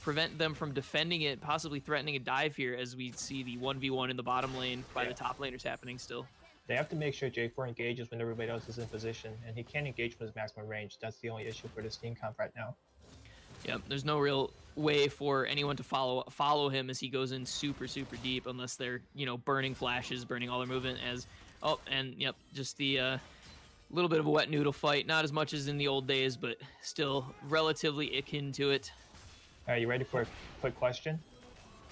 prevent them from defending it, possibly threatening a dive here as we see the 1v1 in the bottom lane by the top laners happening still. They have to make sure J4 engages when everybody else is in position, and he can't engage from his maximum range. That's the only issue for this team comp right now. Yep, there's no real way for anyone to follow him as he goes in super deep, unless they're, you know, burning flashes, burning all their movement as... Oh, and yep, just the little bit of a wet noodle fight. Not as much as in the old days, but still relatively akin to it. Are you ready for a quick question?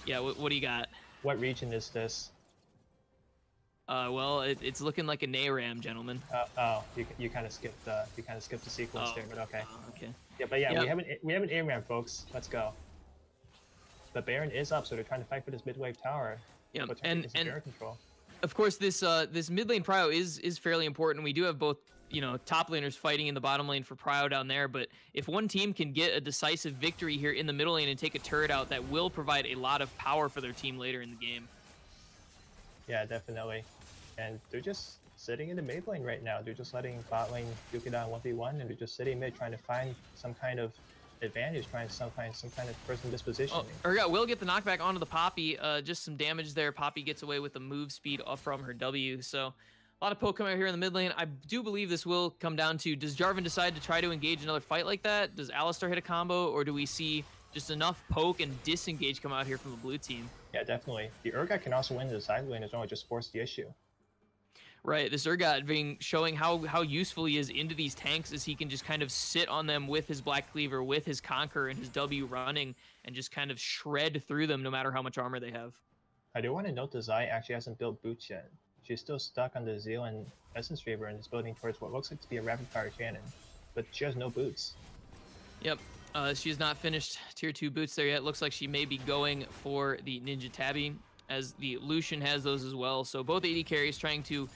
Yeah, what do you got? What region is this? Well, it's looking like a NARAM, gentlemen. You kind of skipped the sequence there, but okay. Okay. Yeah, but yeah, we have an ARAM, folks. Let's go. The Baron is up, so they're trying to fight for this mid wave tower. Yeah, and Baron control. Of course, this mid lane prio is fairly important. We do have both, you know, top laners fighting in the bottom lane for prio down there, but if one team can get a decisive victory here in the middle lane and take a turret out, that will provide a lot of power for their team later in the game. Yeah, definitely. And they're just sitting in the mid lane right now. They're just letting bot lane duke it down 1v1, and they're just sitting mid trying to find some kind of advantage, trying to find some kind of person disposition. Urgot will get the knockback onto the Poppy. Just some damage there. Poppy gets away with the move speed from her W. So a lot of poke coming out here in the mid lane. I do believe this will come down to, does Jarvan decide to try to engage another fight like that? Does Alistar hit a combo, or do we see just enough poke and disengage come out here from the blue team? Yeah, definitely. The Urgot can also win the side lane as well, just force the issue. Right, this Urgot showing how useful he is into these tanks, as he can just kind of sit on them with his Black Cleaver, with his Conqueror and his W running, and just kind of shred through them no matter how much armor they have. I do want to note that Xayah actually hasn't built boots yet. She's still stuck on the Zeal and Essence Reaver and is building towards what looks like to be a rapid fire cannon, but she has no boots. Yep, she has not finished tier 2 boots there yet. Looks like she may be going for the Ninja Tabby, as the Lucian has those as well. So both AD carries trying to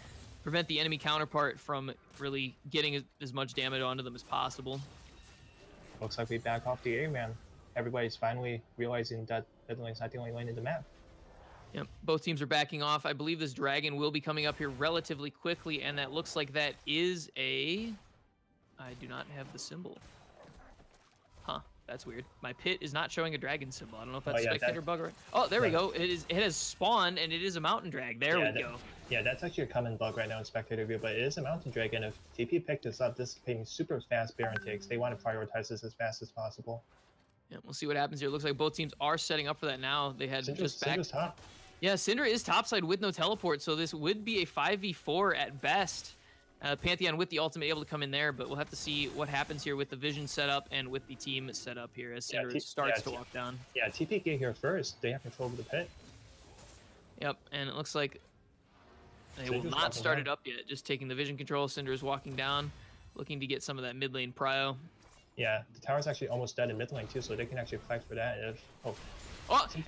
prevent the enemy counterpart from really getting as much damage onto them as possible. Looks like we back off the A-man. Everybody's finally realizing that mid lane's not the only lane in the map. Yep, both teams are backing off. I believe this dragon will be coming up here relatively quickly, and that looks like that is a... I do not have the symbol. Huh, that's weird. My pit is not showing a dragon symbol. I don't know if that's a spectator bug or... Oh, there we go. It has spawned, and it is a mountain drag. There we go. Yeah, that's actually a common bug right now in spectator view, but it is a mountain drag, and if TP picked this up, this is being super fast Baron takes. They want to prioritize this as fast as possible. Yeah, we'll see what happens here. It looks like both teams are setting up for that now. They had just back... Syndra's top. Yeah, Syndra is topside with no teleport, so this would be a 5v4 at best. Pantheon with the ultimate able to come in there, but we'll have to see what happens here with the vision setup and with the team set up here as Syndra starts to walk down. Yeah, TP get here first. They have control over the pit. Yep, and it looks like they will not start it up yet. Just taking the vision control. Syndra is walking down, looking to get some of that mid lane prio. Yeah, the tower's actually almost dead in mid lane too, so they can actually fight for that if...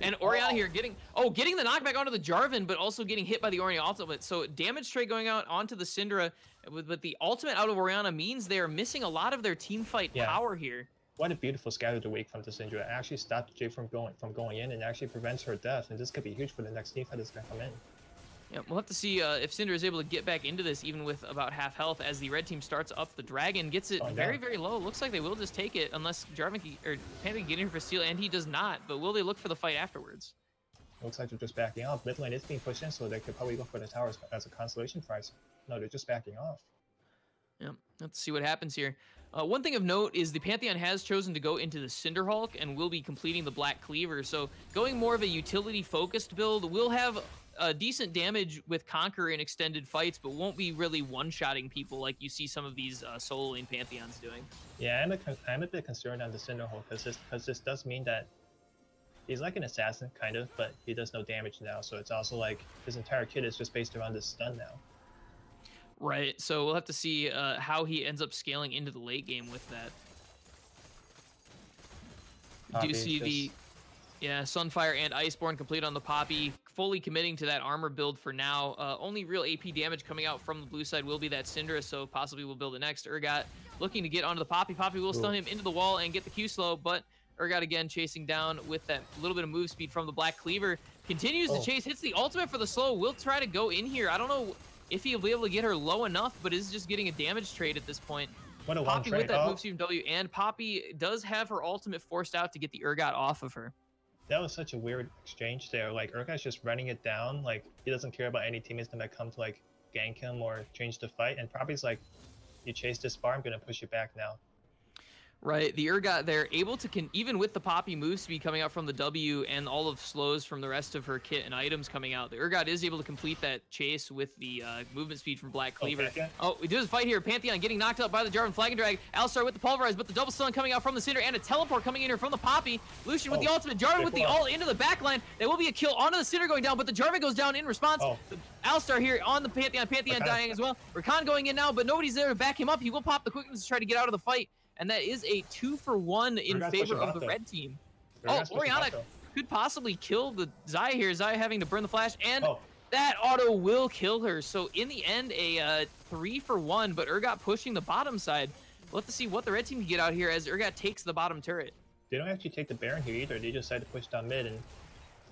And Orianna here getting the knockback onto the Jarvan, but also getting hit by the Orianna ultimate. So damage trade going out onto the Syndra, but the ultimate out of Orianna means they are missing a lot of their team fight power here. What a beautiful scatter the wake from the Syndra. It actually stopped Jay from going in and actually prevents her death, and this could be huge for the next team fight that's gonna come in. Yeah, we'll have to see if Syndra is able to get back into this, even with about half health, as the red team starts up the dragon, gets it very, very low. Looks like they will just take it, unless Jarvan or Panther can get in here for steal, and he does not. But will they look for the fight afterwards? Looks like they're just backing off. Mid lane is being pushed in, so they could probably go for the towers as a consolation prize. No, they're just backing off. Yeah, let's see what happens here. One thing of note is the Pantheon has chosen to go into the Cinderhulk and will be completing the Black Cleaver. So going more of a utility-focused build will have decent damage with Conquer in extended fights, but won't be really one-shotting people like you see some of these solo lane Pantheons doing. Yeah, I'm a bit concerned on the Cinderhulk because this does mean that he's like an assassin, kind of, but he does no damage now. So it's also like his entire kit is just based around this stun now. Right, so we'll have to see how he ends up scaling into the late game with that. Do you see the Sunfire and Iceborne complete on the Poppy, fully committing to that armor build for now. Only real AP damage coming out from the blue side will be that Syndra, so possibly we'll build it next. Urgot looking to get onto the Poppy. Poppy will stun him into the wall and get the Q slow, but Urgot again chasing down with that little bit of move speed from the Black Cleaver. Continues to chase, hits the ultimate for the slow, will try to go in here. I don't know if he'll be able to get her low enough, but is just getting a damage trade at this point. What a Poppy with that move speed from W, and Poppy does have her ultimate forced out to get the Urgot off of her. That was such a weird exchange there. Like, Urgot's just running it down. Like, he doesn't care about any teammates that might come to, like, gank him or change the fight. And Poppy's like, you chase this far, I'm going to push you back now. Right, the Urgot, they're able to, even with the Poppy move speed coming out from the W and all of slows from the rest of her kit and items coming out, the Urgot is able to complete that chase with the movement speed from Black Cleaver. We do this fight here. Pantheon getting knocked out by the Jarvan Flag and Drag. Alistar with the Pulverize, but the double stun coming out from the Cinder and a teleport coming in here from the Poppy. Lucian with the ultimate. Jarvan with the ult into the backline. There will be a kill onto the Cinder going down, but the Jarvan goes down in response. Alistar here on the Pantheon. Pantheon dying as well. Rakan going in now, but nobody's there to back him up. He will pop the quickness to try to get out of the fight. And that is a 2-for-1 in favor of the red team. Orianna could possibly kill the Xayah here. Xayah having to burn the flash, and that auto will kill her. So in the end, a 3-for-1, but Urgot pushing the bottom side. We'll have to see what the red team can get out here as Urgot takes the bottom turret. They don't actually take the Baron here either. They just decide to push down mid, and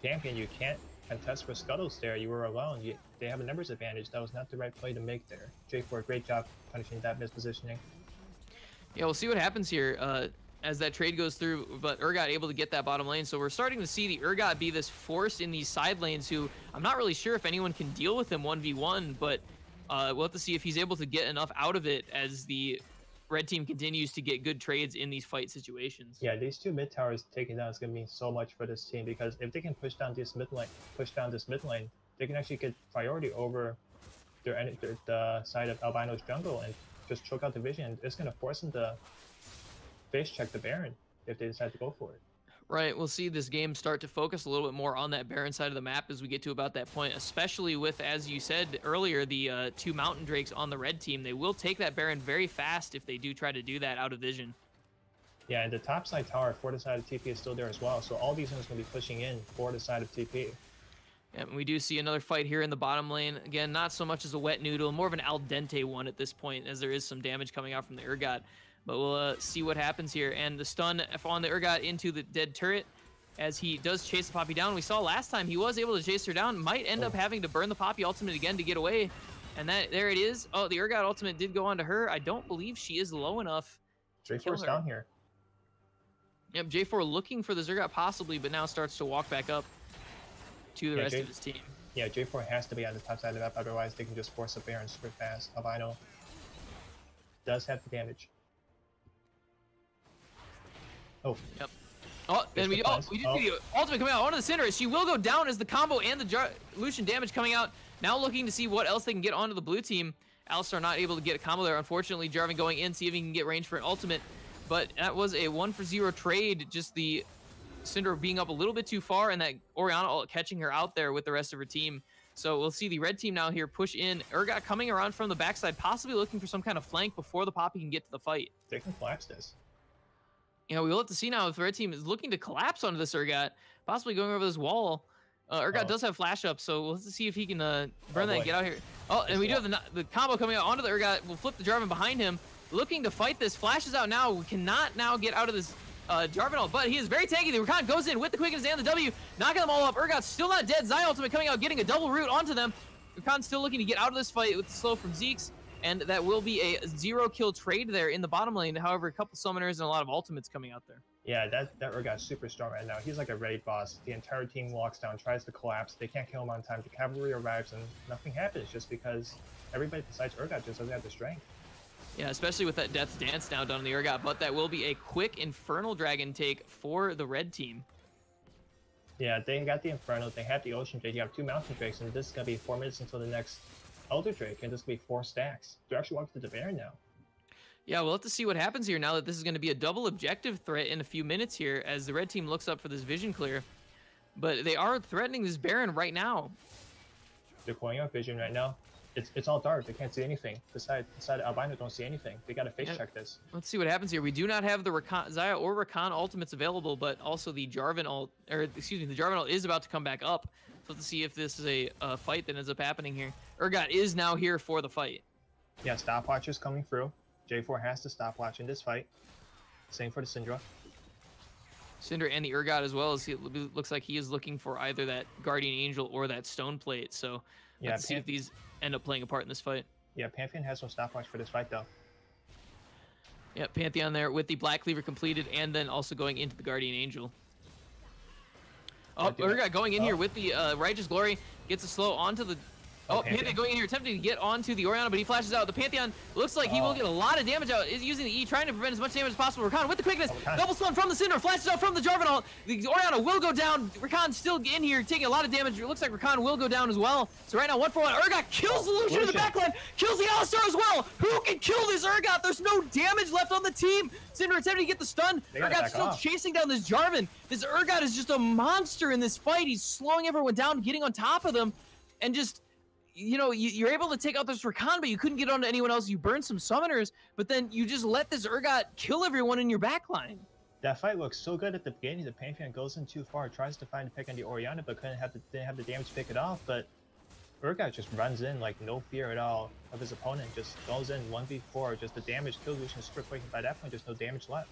Champion, you can't contest for scuttles there. You were alone. They have a numbers advantage. That was not the right play to make there. J4, great job punishing that mispositioning. Yeah, we'll see what happens here as that trade goes through, but Urgot able to get that bottom lane. So we're starting to see the Urgot be this force in these side lanes who I'm not really sure if anyone can deal with him 1v1, but we'll have to see if he's able to get enough out of it as the red team continues to get good trades in these fight situations. Yeah, these two mid towers taking down is going to mean so much for this team, because if they can push down this mid lane, they can actually get priority over the side of Albino's jungle and just choke out the vision. It's going to force them to face check the Baron if they decide to go for it. Right, we'll see this game start to focus a little bit more on that Baron side of the map as we get to about that point, especially with, as you said earlier, the two Mountain Drakes on the red team. They will take that Baron very fast if they do try to do that out of vision. Yeah, and the top side tower for the side of TP is still there as well, so all these ones are going to be pushing in for the side of TP. Yeah, and we do see another fight here in the bottom lane. Again, not so much as a wet noodle, more of an al dente one at this point, as there is some damage coming out from the Urgot. But we'll see what happens here. And the stun on the Urgot into the dead turret as he does chase the Poppy down. We saw last time he was able to chase her down. Might end up having to burn the Poppy ultimate again to get away. And there it is. Oh, the Urgot ultimate did go on to her. I don't believe she is low enough to kill her. J4's down here. Yep, J4 looking for the Urgot possibly, but now starts to walk back up to the rest of his team. Yeah, J4 has to be on the top side of the map, otherwise they can just force a Baron super fast. Albino does have the damage. Yep. And we do see the ultimate coming out onto the Cinder. She will go down as the combo and the Lucian damage coming out. Now looking to see what else they can get onto the blue team. Alistar not able to get a combo there. Unfortunately, Jarvan going in, see if he can get range for an ultimate. But that was a 1-for-0 trade. Just the Cinder being up a little bit too far, and that Orianna catching her out there with the rest of her team. So we'll see the red team now here push in. Urgot coming around from the backside, possibly looking for some kind of flank before the Poppy can get to the fight. They can collapse this. Yeah, we will have to see now if the red team is looking to collapse onto this Urgot, possibly going over this wall. Urgot does have flash up, so we'll have to see if he can burn that and get out here. Oh, and we do have the combo coming out onto the Urgot. We'll flip the Jarvan behind him, looking to fight this. Flashes out now. We cannot now get out of this Jarvan, but he is very tanky. The Rakan goes in with the quickness and the W, knocking them all up. Urgot's still not dead. Xi ultimate coming out, getting a double root onto them. Rakan's still looking to get out of this fight with the slow from Zeke's, and that will be a 0-kill trade there in the bottom lane. However, a couple summoners and a lot of ultimates coming out there. Yeah, that Urgot's super strong right now. He's like a raid boss. The entire team walks down, tries to collapse. They can't kill him on time. The cavalry arrives, and nothing happens just because everybody besides Urgot just doesn't have the strength. Yeah, especially with that Death's Dance now done on the Urgot, but that will be a quick Infernal Dragon take for the red team. Yeah, they got the Inferno, they have the Ocean Drake, you have 2 Mountain Drakes, and this is going to be 4 minutes until the next Elder Drake, and this is going to be 4 stacks. They're actually walking to the Baron now. Yeah, we'll have to see what happens here now that this is going to be a double objective threat in a few minutes here as the red team looks up for this vision clear. But they are threatening this Baron right now. They're calling out vision right now. It's all dark. They can't see anything. Beside Albino don't see anything. They got to face check this. Let's see what happens here. We do not have the Xayah or Rakan ultimates available, but also the Jarvan ult, or excuse me, the Jarvan ult is about to come back up. So let's see if this is a fight that ends up happening here. Urgot is now here for the fight. Yeah, stopwatch is coming through. J4 has to stopwatch in this fight. Same for the Syndra. Syndra and the Urgot as well, as it looks like he is looking for either that Guardian Angel or that Stone Plate. So yeah, let's see if these end up playing a part in this fight. Yeah, Pantheon has no stopwatch for this fight though. Yeah, Pantheon there with the Black Cleaver completed and then also going into the Guardian Angel. Oh, Urgot going in here with the Righteous Glory, gets a slow onto the... Oh, Pantheon going in here, attempting to get onto the Orianna, but he flashes out. The Pantheon looks like he will get a lot of damage out. Is using the E, trying to prevent as much damage as possible. Rakan with the quickness, double stun from the Cinder, flashes out from the Jarvan ult. The Orianna will go down. Rakan still in here, taking a lot of damage. It looks like Rakan will go down as well. So right now, 1-for-1. Urgot kills the Lucian in the backline, kills the Alistar as well. Who can kill this Urgot? There's no damage left on the team. Cinder attempting to get the stun. Urgot's still chasing down this Jarvan. This Urgot is just a monster in this fight. He's slowing everyone down, getting on top of them, and just... You know, you're able to take out this Rakan, but you couldn't get onto anyone else. You burned some summoners, but then you just let this Urgot kill everyone in your backline. That fight looks so good at the beginning. The Pantheon goes in too far, tries to find a pick on the Orianna, but didn't have the damage to pick it off. But Urgot just runs in like no fear at all of his opponent. Just goes in 1v4. Just the damage kills Lucian quickly. By that point, there's no damage left.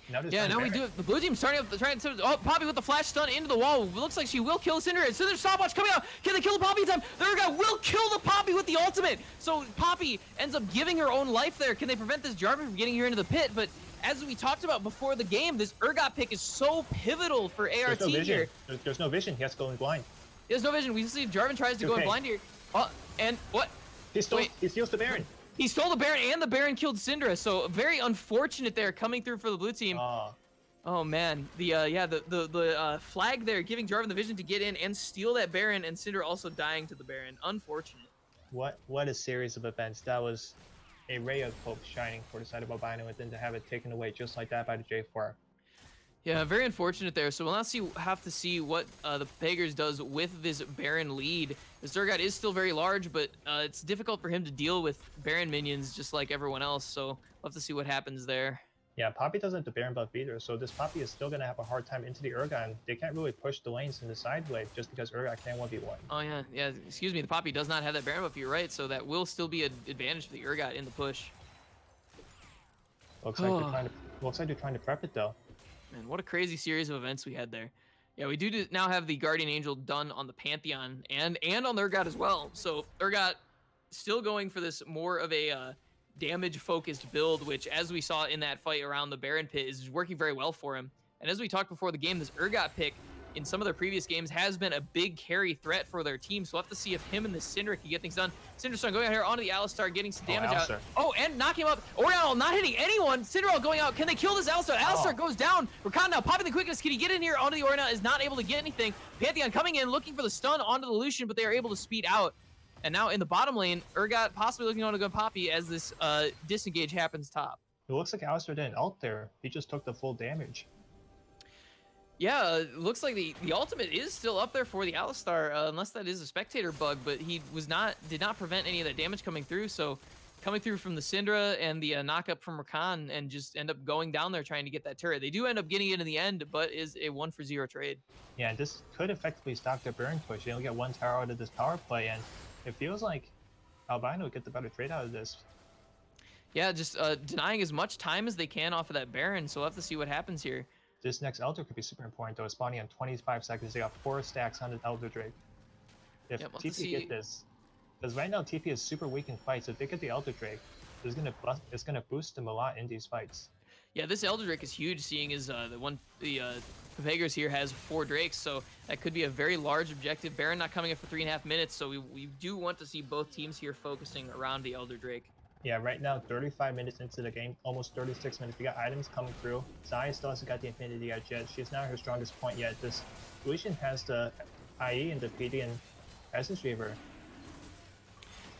Now we do it. The blue team's starting up, trying to... Oh, Poppy with the flash stun into the wall. Looks like she will kill Cinder. Cinder's stopwatch coming out. Can they kill the Poppy in time? The Urgot will kill the Poppy with the ultimate. So Poppy ends up giving her own life there. Can they prevent this Jarvan from getting here into the pit? But as we talked about before the game, this Urgot pick is so pivotal for ART here. There's no vision. He has to go in blind. There's no vision. We see Jarvan tries to go in blind here. Oh, and what? He steals the Baron. He stole the Baron, and the Baron killed Syndra. So very unfortunate there coming through for the blue team. Oh man, the flag there giving Jarvan the vision to get in and steal that Baron, and Syndra also dying to the Baron. Unfortunate. What a series of events. That was a ray of hope shining for the side of Albino, and then to have it taken away just like that by the J4. Yeah, very unfortunate there. So we'll now have to see what the Pepegers does with this Baron lead. The Urgot is still very large, but it's difficult for him to deal with Baron minions just like everyone else. So we'll have to see what happens there. Yeah, Poppy doesn't have the Baron buff either, so this Poppy is still going to have a hard time into the Urgot, and they can't really push the lanes in the side wave just because Urgot can't 1v1. Oh yeah, excuse me, the Poppy does not have that Baron buff, you're right, so that will still be an advantage for the Urgot in the push. Looks like they're trying to prep it though. Man, what a crazy series of events we had there. Yeah, we do now have the Guardian Angel done on the Pantheon and on the Urgot as well, so Urgot still going for this more of a... damage-focused build, which, as we saw in that fight around the Baron pit, is working very well for him. And as we talked before the game, this Urgot pick in some of their previous games has been a big carry threat for their team, so we'll have to see if him and the Syndra can get things done. Syndra's going out here onto the Alistar, getting some damage out. Oh, and knocking him up. Orianna not hitting anyone. Syndra going out. Can they kill this Alistar? Alistar goes down. Rakan now popping the quickness. Can he get in here onto the Orianna? Is not able to get anything. Pantheon coming in, looking for the stun onto the Lucian, but they are able to speed out. And now in the bottom lane, Urgot possibly looking on to go Poppy as this disengage happens top. It looks like Alistar didn't ult there. He just took the full damage. Yeah, looks like the ultimate is still up there for the Alistar, unless that is a spectator bug, but he did not prevent any of that damage coming through, so coming through from the Syndra and the knock-up from Rakan and just end up going down there trying to get that turret. They do end up getting it in the end, but is a 1-for-0 trade. Yeah, this could effectively stop their burn push. They only get one tower out of this power play, and it feels like Albino would get the better trade out of this. Yeah, just denying as much time as they can off of that Baron, so we'll have to see what happens here. This next Elder could be super important, though. Spawning in 25 seconds. They got 4 stacks on the Elder Drake. If TP get this, because right now TP is super weak in fights. If they get the Elder Drake, it's gonna boost them a lot in these fights. Yeah, this Elder Drake is huge, seeing as the Pepegers here has 4 Drakes, so that could be a very large objective. Baron not coming in for 3.5 minutes, so we do want to see both teams here focusing around the Elder Drake. Yeah, right now, 35 minutes into the game, almost 36 minutes. We got items coming through. Zaya still hasn't got the Infinity Edge yet. She's not her strongest point yet. This Lucian has the IE and the PD and Essence Reaver.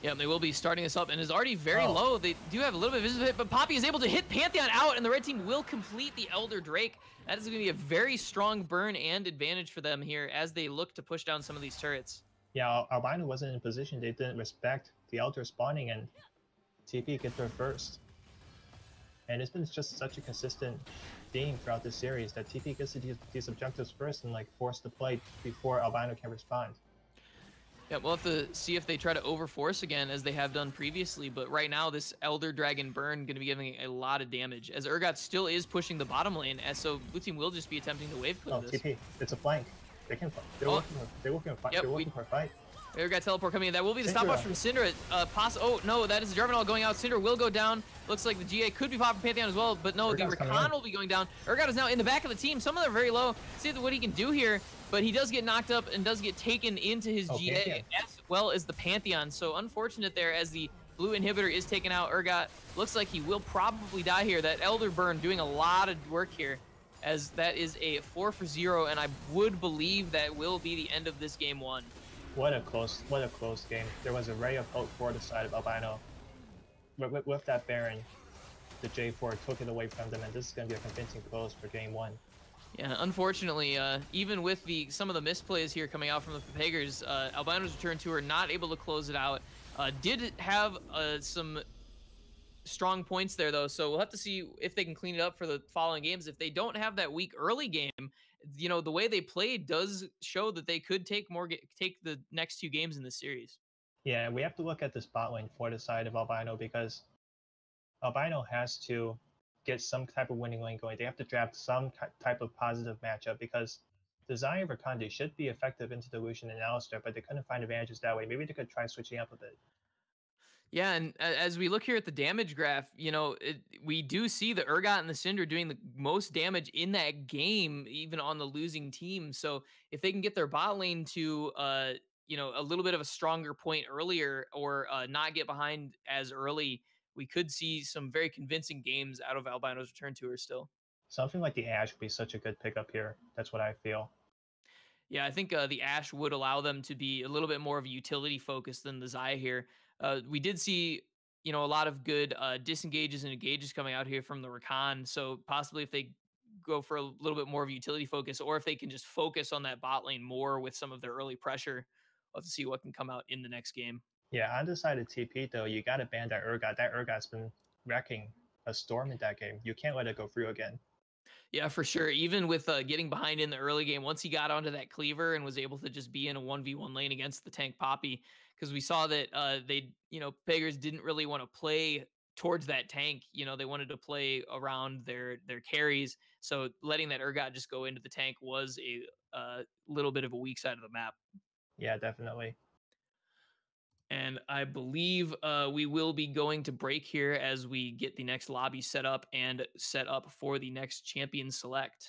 Yeah, they will be starting this up and is already very low. They do have a little bit of visibility, but Poppy is able to hit Pantheon out, and the red team will complete the Elder Drake. That is going to be a very strong burn and advantage for them here as they look to push down some of these turrets. Yeah, Albino wasn't in position. They didn't respect the Elder spawning, and TP get there first. And it's been just such a consistent theme throughout this series that TP gets to these objectives first and like force the play before Albino can respond. Yeah, we'll have to see if they try to overforce again as they have done previously, but right now this Elder Dragon burn going to be giving a lot of damage as Urgot still is pushing the bottom lane, as so blue team will just be attempting to wave clear this. TP, it's a flank. They can fight. They're working for a fight. There we got teleport coming in. That will be the stopwatch from Syndra. Oh no, that is the Jarvanol going out. Syndra will go down. Looks like the GA could be popping Pantheon as well, but no, the Rakan will be going down. Urgot is now in the back of the team. Some of them are very low. See what he can do here, but he does get knocked up and does get taken into his GA as well as the Pantheon. So unfortunate there as the blue inhibitor is taken out. Urgot looks like he will probably die here. That Elder Burn doing a lot of work here, as that is a 4-for-0, and I would believe that will be the end of this game 1. What a close game. There was a ray of hope for the side of Albino. With that Baron, the J4 took it away from them, and this is going to be a convincing close for game 1. Yeah, unfortunately, even with some of the misplays here coming out from the Pepegers, Albino's return tour not able to close it out. Did have some strong points there, though, so we'll have to see if they can clean it up for the following games. If they don't have that weak early game, you know, the way they played does show that they could take the next 2 games in this series. Yeah, we have to look at this bot lane for the side of Albino, because Albino has to get some type of winning lane going. They have to draft some type of positive matchup, because the Zaya Rakan should be effective into the Lucian and Alistar, but they couldn't find advantages that way. Maybe they could try switching up a bit. Yeah, and as we look here at the damage graph, you know, we do see the Urgot and the Syndra doing the most damage in that game, even on the losing team. So if they can get their bot lane to, you know, a little bit of a stronger point earlier, or not get behind as early, we could see some very convincing games out of Albino's return tour still. Something like the Ashe would be such a good pickup here. That's what I feel. Yeah, I think the Ashe would allow them to be a little bit more of a utility focus than the Zaya here. We did see, you know, a lot of good disengages and engages coming out here from the Rakan. So possibly if they go for a little bit more of a utility focus, or if they can just focus on that bot lane more with some of their early pressure, we'll have to see what can come out in the next game. Yeah, on the side of TP, though, you got to ban that Urgot. That Urgot's been wrecking a storm in that game. You can't let it go through again. Yeah, for sure. Even with getting behind in the early game, once he got onto that cleaver and was able to just be in a 1v1 lane against the tank Poppy, because we saw that Pepegers didn't really want to play towards that tank. You know, they wanted to play around their carries. So letting that Urgot just go into the tank was a little bit of a weak side of the map. Yeah, definitely. And I believe we will be going to break here as we get the next lobby set up and set up for the next champion select.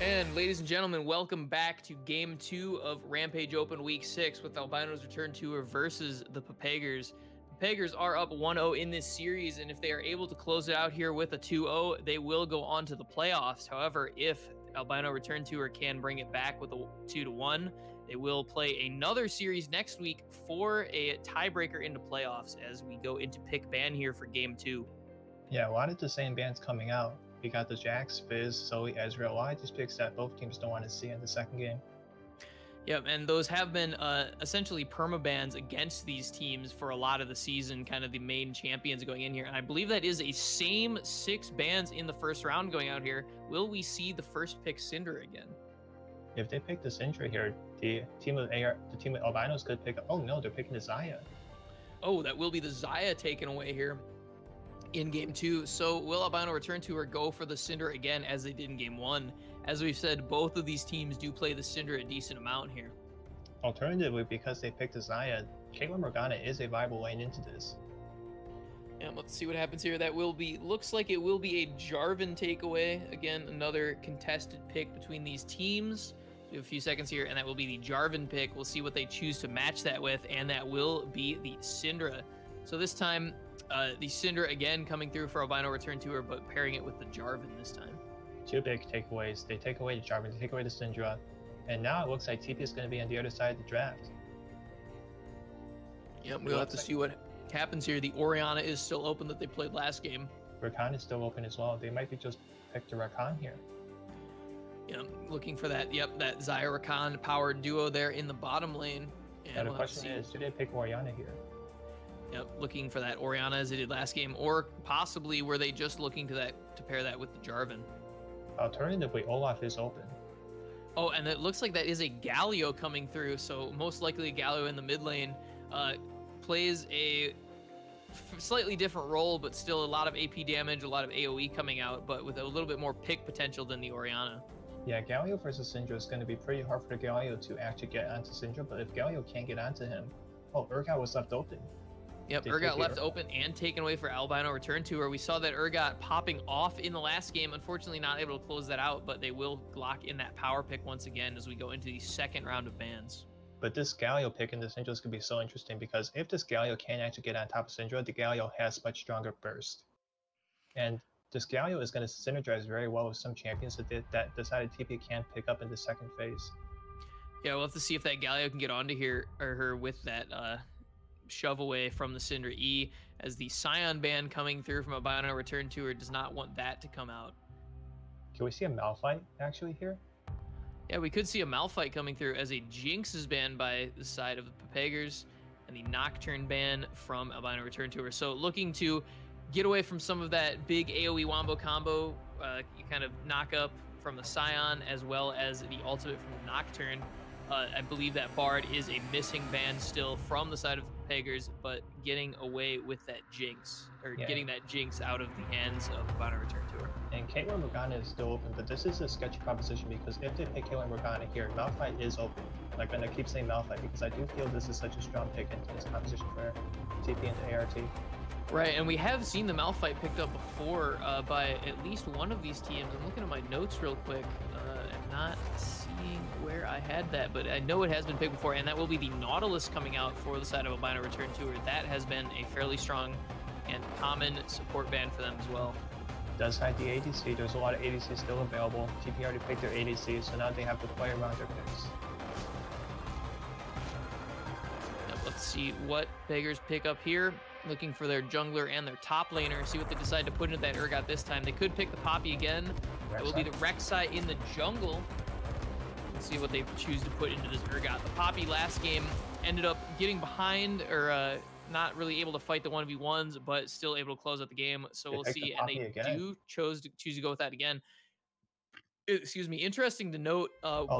And ladies and gentlemen, welcome back to Game 2 of Rampage Open Week 6 with Albino's Return Tour versus the Pepegers. Pepegers are up 1-0 in this series, and if they are able to close it out here with a 2-0, they will go on to the playoffs. However, if Albino Return Tour can bring it back with a 2-1, they will play another series next week for a tiebreaker into playoffs as we go into pick ban here for Game 2. Yeah, a lot of the same bans coming out. We got the Jax, Fizz, Zoe, Ezreal. A lot of these picks that both teams don't want to see in the second game. Yep, and those have been essentially permabans against these teams for a lot of the season, kind of the main champions going in here. And I believe that is a same 6 bans in the first round going out here. Will we see the first pick Syndra again? If they pick the Syndra here, the team of Albinos could pick. Oh no, they're picking the Xayah. Oh, that will be the Xayah taken away here in Game 2. So will Albino Return Tour go for the Syndra again as they did in Game 1? As we've said, both of these teams do play the Syndra a decent amount here. Alternatively, because they picked the Xayah, Caitlyn Morgana is a viable lane into this. And let's see what happens here. That will be, looks like it will be a Jarvan takeaway. Again, another contested pick between these teams. We have a few seconds here, and that will be the Jarvan pick. We'll see what they choose to match that with, and that will be the Syndra. So this time, the Syndra again coming through for Albino Return Tour, but pairing it with the Jarvan this time. 2 big takeaways. They take away the Jarvan, they take away the Syndra, and now it looks like TP is going to be on the other side of the draft. Yep, we'll have to see what happens here. The Orianna is still open that they played last game. Rakan is still open as well. They might be just picked a Rakan here. Yeah, looking for that. Yep, that Xayah Rakan powered duo there in the bottom lane. And the question is, do they pick Orianna here? Yep, looking for that Orianna as they did last game, or possibly were they just looking to pair that with the Jarvan? Alternatively, Olaf is open. Oh, and it looks like that is a Galio coming through, so most likely a Galio in the mid lane. Plays a slightly different role, but still a lot of AP damage, a lot of AoE coming out, but with a little bit more pick potential than the Orianna. Yeah, Galio versus Syndra is going to be pretty hard for Galio to actually get onto Syndra, but if Galio can't get onto him... Oh, Urgot was left open. Yep, Urgot left open and taken away for Albino Return Tour. We saw that Urgot popping off in the last game. Unfortunately, not able to close that out, but they will lock in that power pick once again as we go into the second round of bans. But this Galio pick in the Syndra is going to be so interesting because if this Galio can actually get on top of Syndra, the Galio has much stronger burst. And this Galio is going to synergize very well with some champions that decided TP can pick up in the second phase. Yeah, we'll have to see if that Galio can get onto here or her with that shove away from the Syndra E, as the Scion ban coming through from Albino Return Tour does not want that to come out. Can we see a Malphite actually here? Yeah, we could see a Malphite coming through as a Jinx is banned by the side of the Pepegers and the Nocturne ban from Albino Return Tour. So looking to get away from some of that big AoE wombo combo, you kind of knock up from the Scion as well as the ultimate from the Nocturne. I believe that Bard is a missing ban still from the side of the Pepegers, but getting away with that Jinx, or getting that Jinx out of the hands of the Albino Return Tour. And Caitlyn Morgana is still open, but this is a sketchy proposition because if they pick Caitlyn Morgana here, Malphite is open. Like, and I keep saying Malphite because I do feel this is such a strong pick into this composition for TP into ART. Right, and we have seen the Malphite picked up before by at least one of these teams. I'm looking at my notes real quick. I'm not seeing where I had that, but I know it has been picked before, and that will be the Nautilus coming out for the side of Albino Return Tour. That has been a fairly strong and common support ban for them as well. Does hide the ADC. There's a lot of ADC still available. TP already picked their ADC, so now they have to play around their picks. Yep, let's see what Pepegers pick up here. Looking for their jungler and their top laner. See what they decide to put into that Urgot this time. They could pick the Poppy again. It will be the Rek'Sai in the jungle. Let's see what they choose to put into this Urgot. The Poppy last game ended up getting behind, or not really able to fight the 1v1s, but still able to close out the game. So we'll see. And they do choose to go with that again. Excuse me. Interesting to note.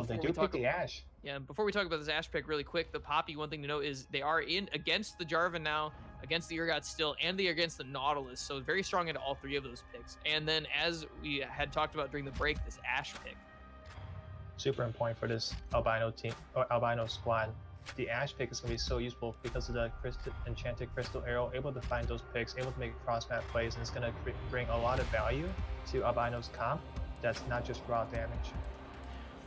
They do pick the Ashe. Yeah, before we talk about this Ashe pick really quick, the Poppy, one thing to note is they are in against the Jarvan now, against the Urgot still, and they are against the Nautilus. So very strong into all three of those picks. And then as we had talked about during the break, this Ashe pick. Super important for this Albino team, or Albino squad. The Ashe pick is going to be so useful because of the Enchanted Crystal Arrow, able to find those picks, able to make cross-map plays, and it's going to bring a lot of value to Albino's comp that's not just raw damage.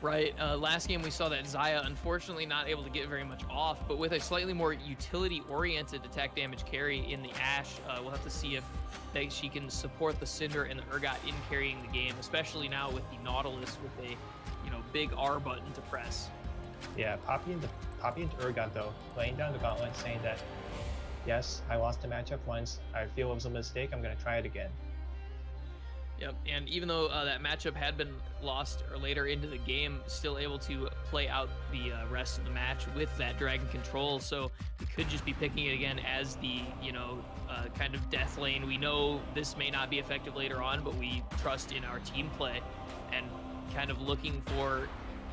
Right. Last game we saw that Xayah unfortunately not able to get very much off, but with a slightly more utility-oriented attack damage carry in the Ashe, we'll have to see if she can support the Cinder and the Urgot in carrying the game, especially now with the Nautilus with a big R button to press. Yeah, Poppy and Urgot though, laying down the gauntlet, saying that yes, I lost the matchup once. I feel it was a mistake. I'm going to try it again. Yep, and even though that matchup had been lost or later into the game, still able to play out the rest of the match with that Dragon Control, so we could just be picking it again as the, kind of death lane. We know this may not be effective later on, but we trust in our team play and kind of looking for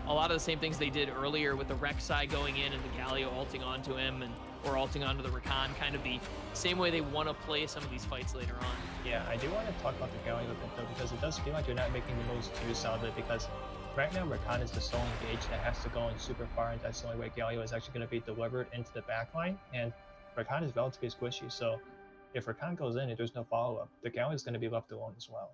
a lot of the same things they did earlier with the Rek'Sai going in and the Galio ulting onto him or ulting onto the Rakan, kind of the same way they want to play some of these fights later on. Yeah, I do want to talk about the Galio a bit though, because it does feel like you're not making the most use out of it, because right now Rakan is the sole engage that has to go in super far, and that's the only way Galio is actually going to be delivered into the backline, and Rakan is relatively squishy, so if Rakan goes in and there's no follow-up, the Galio is going to be left alone as well.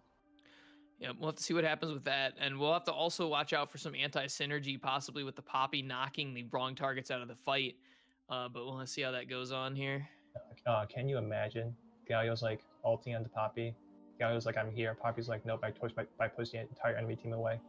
Yeah, we'll have to see what happens with that, and we'll have to also watch out for some anti-synergy, possibly with the Poppy knocking the wrong targets out of the fight, but we'll see how that goes on here. Can you imagine Galio's like ulting on the Poppy? Galio's like, I'm here. Poppy's like, nope, I pushed the entire enemy team away.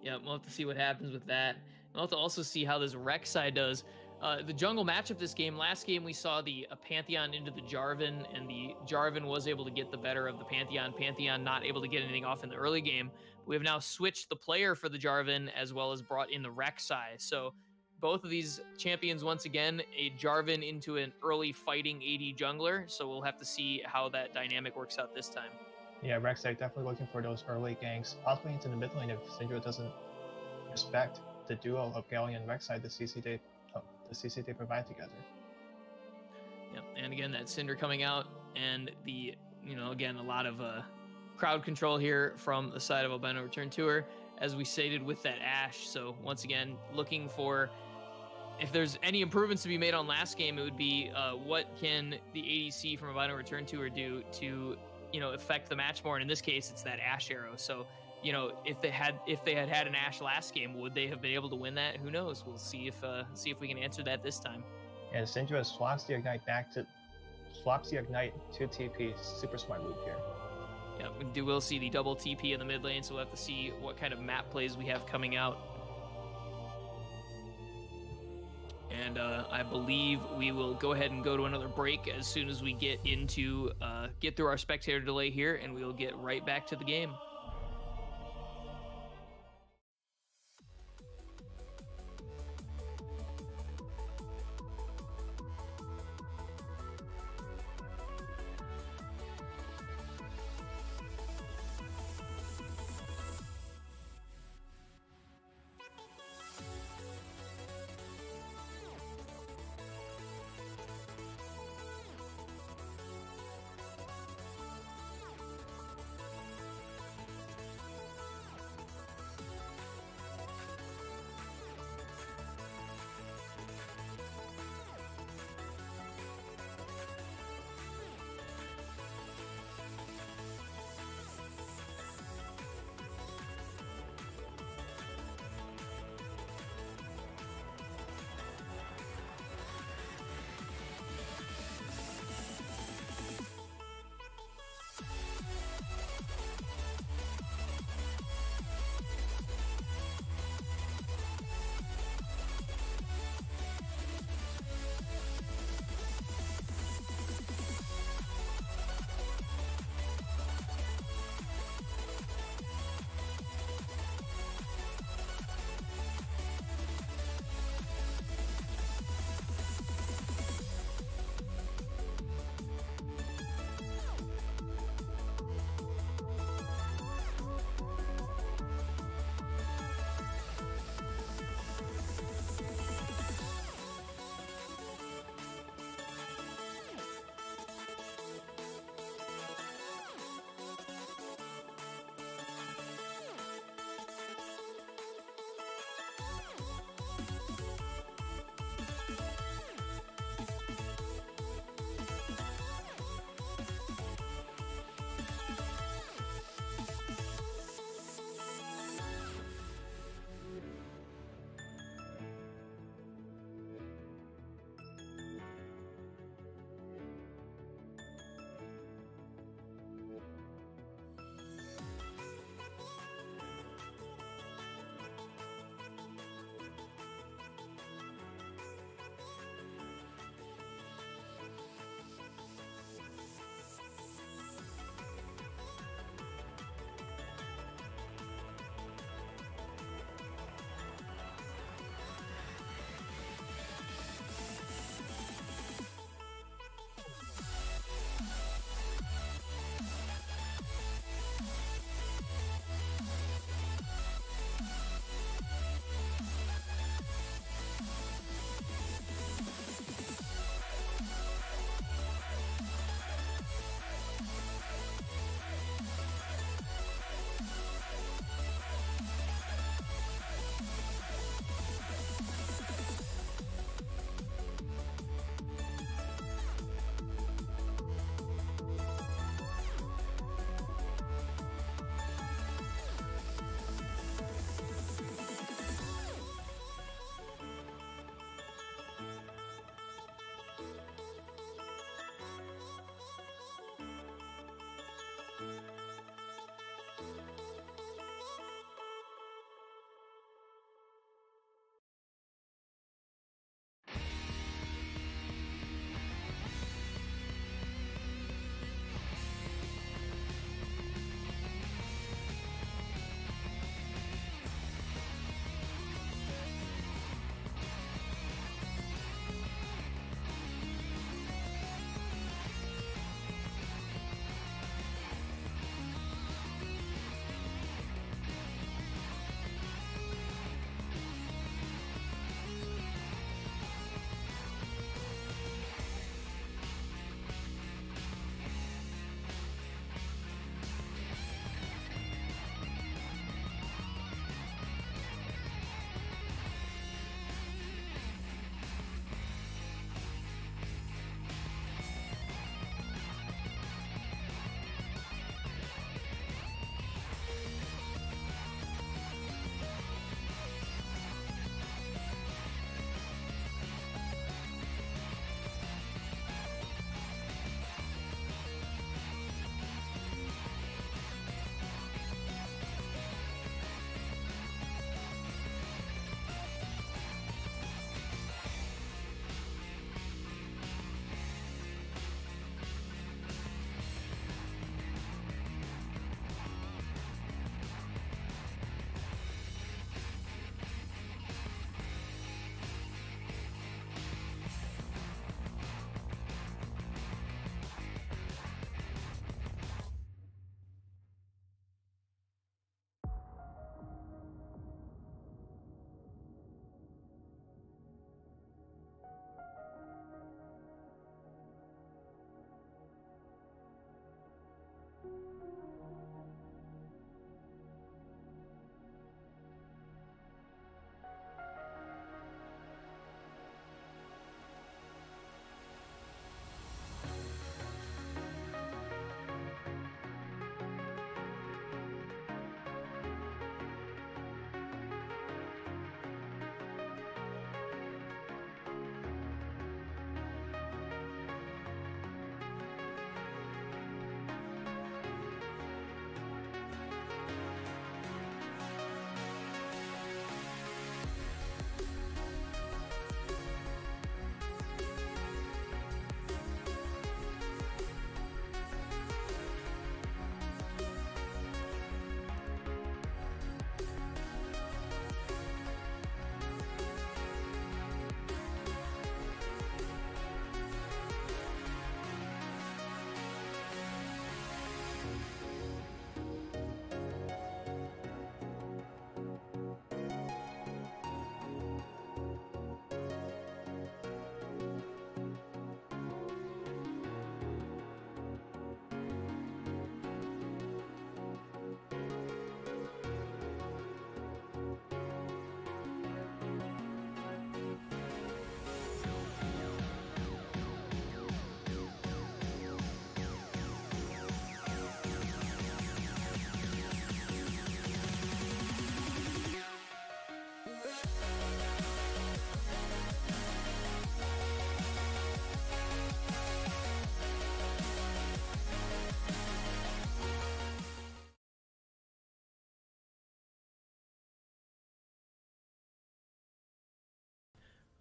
Yeah, we'll have to see what happens with that. We'll have to also see how this Rek'Sai does. The jungle matchup this game, last game we saw the Pantheon into the Jarvan, and the Jarvan was able to get the better of the Pantheon. Pantheon not able to get anything off in the early game. We have now switched the player for the Jarvan as well as brought in the Rek'Sai. So both of these champions, once again, a Jarvan into an early fighting AD jungler. So we'll have to see how that dynamic works out this time. Yeah, Rek'Sai definitely looking for those early ganks, possibly into the mid lane if Syndra doesn't respect the duo of Galio and Rek'Sai, the CC they provide together. Yep, and again, that Cinder coming out, and the, again, a lot of crowd control here from the side of Albino Return Tour, as we stated with that Ashe. So once again, looking for, if there's any improvements to be made on last game, it would be what can the ADC from Albino Return Tour do to, affect the match more. And in this case, it's that Ashe arrow. So, if they had an Ashe last game, would they have been able to win that? Who knows? We'll see if we can answer that this time. And Syndra swaps the Ignite to TP. Super smart move here. Yeah, we'll see the double TP in the mid lane, so we'll have to see what kind of map plays we have coming out. And I believe we will go ahead and go to another break as soon as we get through our spectator delay here, and we will get right back to the game.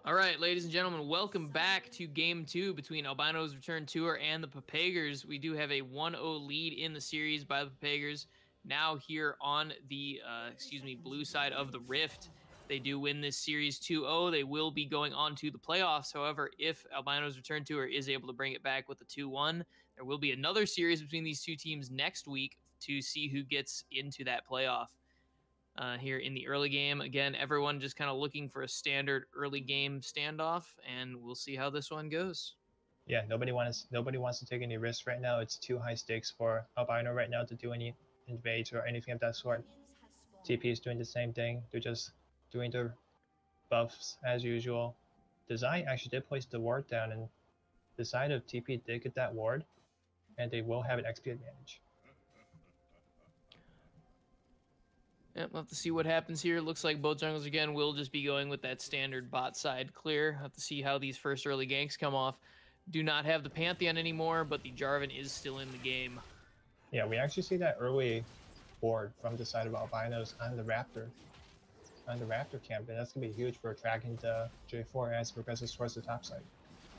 All right, ladies and gentlemen, welcome back to Game 2 between Albino's Return Tour and the Pepegers. We do have a 1-0 lead in the series by the Pepegers. Now here on the, blue side of the Rift. They do win this series 2-0. They will be going on to the playoffs. However, if Albino's Return Tour is able to bring it back with a 2-1, there will be another series between these two teams next week to see who gets into that playoff. Here in the early game, again, everyone just kind of looking for a standard early game standoff, and we'll see how this one goes. Yeah, nobody wants to take any risks right now. It's too high stakes for Albino right now to do any invades or anything of that sort. TP is doing the same thing. They're just doing their buffs as usual. Design actually did place the ward down, and the side of TP did get that ward, and they will have an XP advantage. Yeah, we'll have to see what happens here. Looks like both jungles again will just be going with that standard bot side clear. Have to see how these first early ganks come off. Do not have the Pantheon anymore, but the Jarvan is still in the game. Yeah, we actually see that early board from the side of Albinos on the Raptor camp, and that's gonna be huge for tracking the J4 as it progresses towards the top side.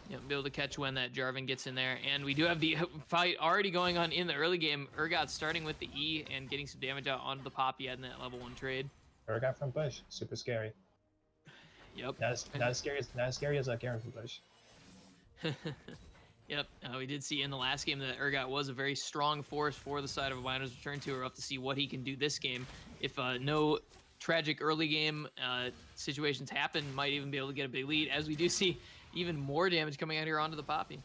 Yeah, be able to catch when that Jarvan gets in there. And we do have the fight already going on in the early game. Urgot starting with the E and getting some damage out onto the Poppy in that level 1 trade. Urgot from Bush, super scary. Yep. Not as scary as Garen from Bush. Yep, we did see in the last game that Urgot was a very strong force for the side of Albino's Return Tour. We'll have to see what he can do this game. If no tragic early game situations happen, might even be able to get a big lead, as we do see even more damage coming out here onto the Poppy.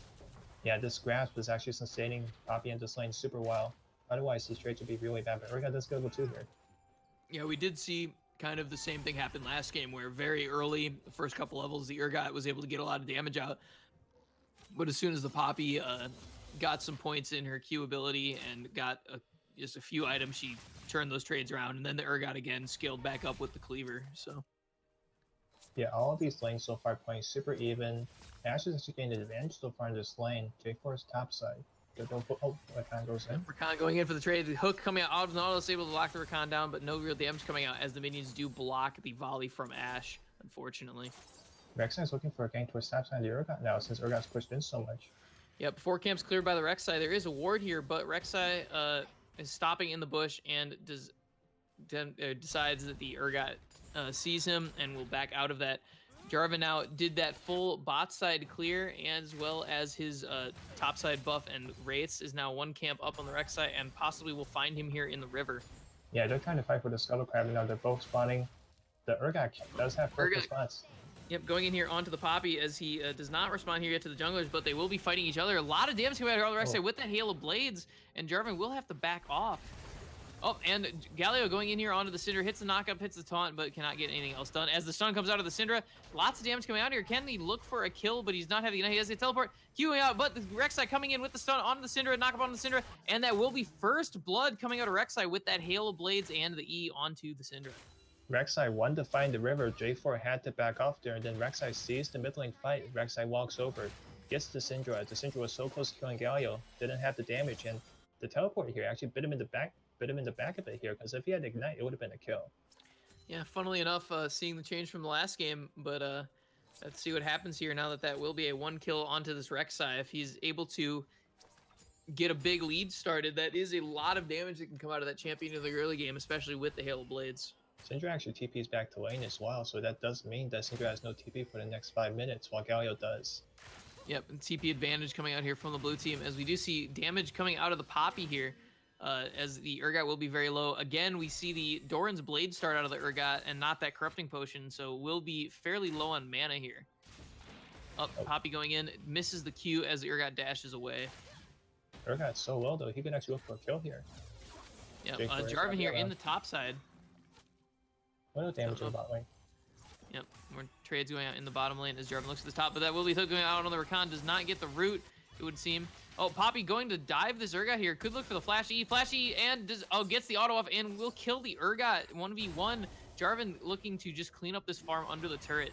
Yeah, this grasp was actually sustaining Poppy into this lane super well. Otherwise, his trade would be really bad, but Urgot does go level 2 here. Yeah, we did see kind of the same thing happen last game, where very early, the first couple levels, the Urgot was able to get a lot of damage out. But as soon as the Poppy got some points in her Q ability and got just a few items, she turned those trades around, and then the Urgot again scaled back up with the cleaver. So yeah, all of these lanes so far playing super even. Ash is actually getting an advantage so far in this lane. J4's top side. Oh, Rakan goes in. Rakan going in for the trade. The hook coming out of Nautilus, able to lock the Rakan down, but no real damage coming out as the minions do block the volley from Ash, unfortunately. Rek'Sai is looking for a gank towards top side of the Urgot now, since Urgot's pushed in so much. Yeah, before camp's cleared by the Rek'Sai, there is a ward here, but Rek'Sai is stopping in the bush and decides that the Urgot sees him and will back out of that. Jarvan now did that full bot side clear, as well as his top side buff, and Wraiths is now 1 camp up on the Rek'Sai, and possibly will find him here in the river. Yeah, they're trying to fight for the Scuttle Crab now. They're both spawning. The Urgot does have 4 response. Yep, going in here onto the Poppy, as he does not respond here yet to the junglers, but they will be fighting each other. A lot of damage coming out here on the Rek'Sai with that Hail of Blades, and Jarvan will have to back off. Oh, and Galio going in here onto the Syndra, hits the knockup, hits the taunt, but cannot get anything else done. As the stun comes out of the Syndra, lots of damage coming out here. Can he look for a kill, but he's not having enough. He has a teleport, queuing out, but the Rek'Sai coming in with the stun onto the Syndra, knock up on the Syndra, and that will be first blood coming out of Rek'Sai with that Hail of Blades and the E onto the Syndra. Rek'Sai won to find the river. J4 had to back off there, and then Rek'Sai sees the mid lane fight. Rek'Sai walks over, gets the Syndra. The Syndra was so close to killing Galio, didn't have the damage, and the teleport here actually bit him in the back a bit here, because if he had Ignite, it would have been a kill. Yeah, funnily enough, seeing the change from the last game, but let's see what happens here now that will be a 1 kill onto this Rek'Sai. If he's able to get a big lead started, that is a lot of damage that can come out of that champion in the early game, especially with the Hail of Blades. Syndra actually TP's back to lane as well, so that does mean that Syndra has no TP for the next 5 minutes, while Galio does. Yep, and TP advantage coming out here from the blue team, as we do see damage coming out of the Poppy here, as the Urgot will be very low. Again, we see the Doran's Blade start out of the Urgot and not that Corrupting Potion, so we'll be fairly low on mana here. Poppy going in, misses the Q as the Urgot dashes away. Urgot's so low though, he could actually look for a kill here. Yep, Jarvan here in the top side. What no damage on the bot lane. Yep, more trades going out in the bottom lane as Jarvan looks at the top, but that will be going out on the Rakan, does not get the root, it would seem. Oh, Poppy going to dive this Urgot here, could look for the Flash E, and gets the auto off and will kill the Urgot 1v1. Jarvan looking to just clean up this farm under the turret.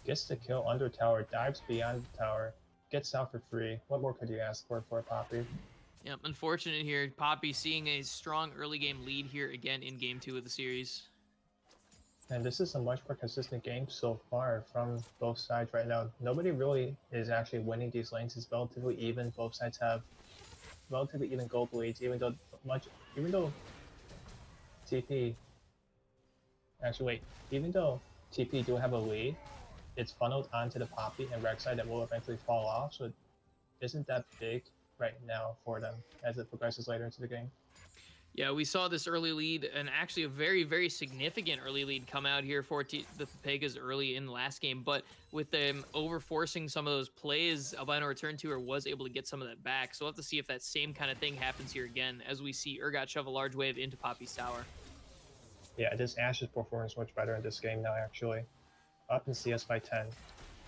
Gets the kill under tower, dives beyond the tower, gets out for free. What more could you ask for Poppy? Yep, unfortunate here. Poppy seeing a strong early game lead here again in game 2 of the series. And this is a much more consistent game so far from both sides right now. Nobody really is actually winning these lanes. It's relatively even. Both sides have relatively even gold leads, even though TP actually wait, even though TP do have a lead, it's funneled onto the Poppy and Rek'Sai that will eventually fall off, so it isn't that big right now for them as it progresses later into the game. Yeah, we saw this early lead, and actually a very, very significant early lead come out here for the Pepegers early in the last game. But with them overforcing some of those plays, Albino Return Tour was able to get some of that back. So we'll have to see if that same kind of thing happens here again, as we see Urgot shove a large wave into Poppy's tower. Yeah, this Ash's performance much better in this game now, actually. Up in CS by 10.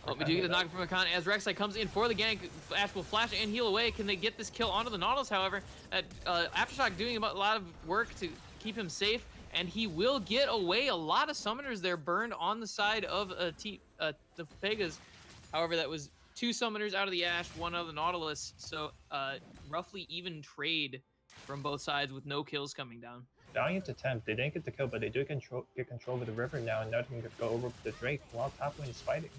Oh, we do get a knock from Akana as Rek'Sai comes in for the gank. Ash will flash and heal away. Can they get this kill onto the Nautilus, however? Aftershock doing a lot of work to keep him safe, and he will get away. A lot of summoners there burned on the side of the Pepegers. However, that was 2 summoners out of the Ash, 1 out of the Nautilus. So roughly even trade from both sides with no kills coming down. Valiant attempt. They didn't get the kill, but they do get control over the river now, and now they can go over with the Drake while top lane is fighting.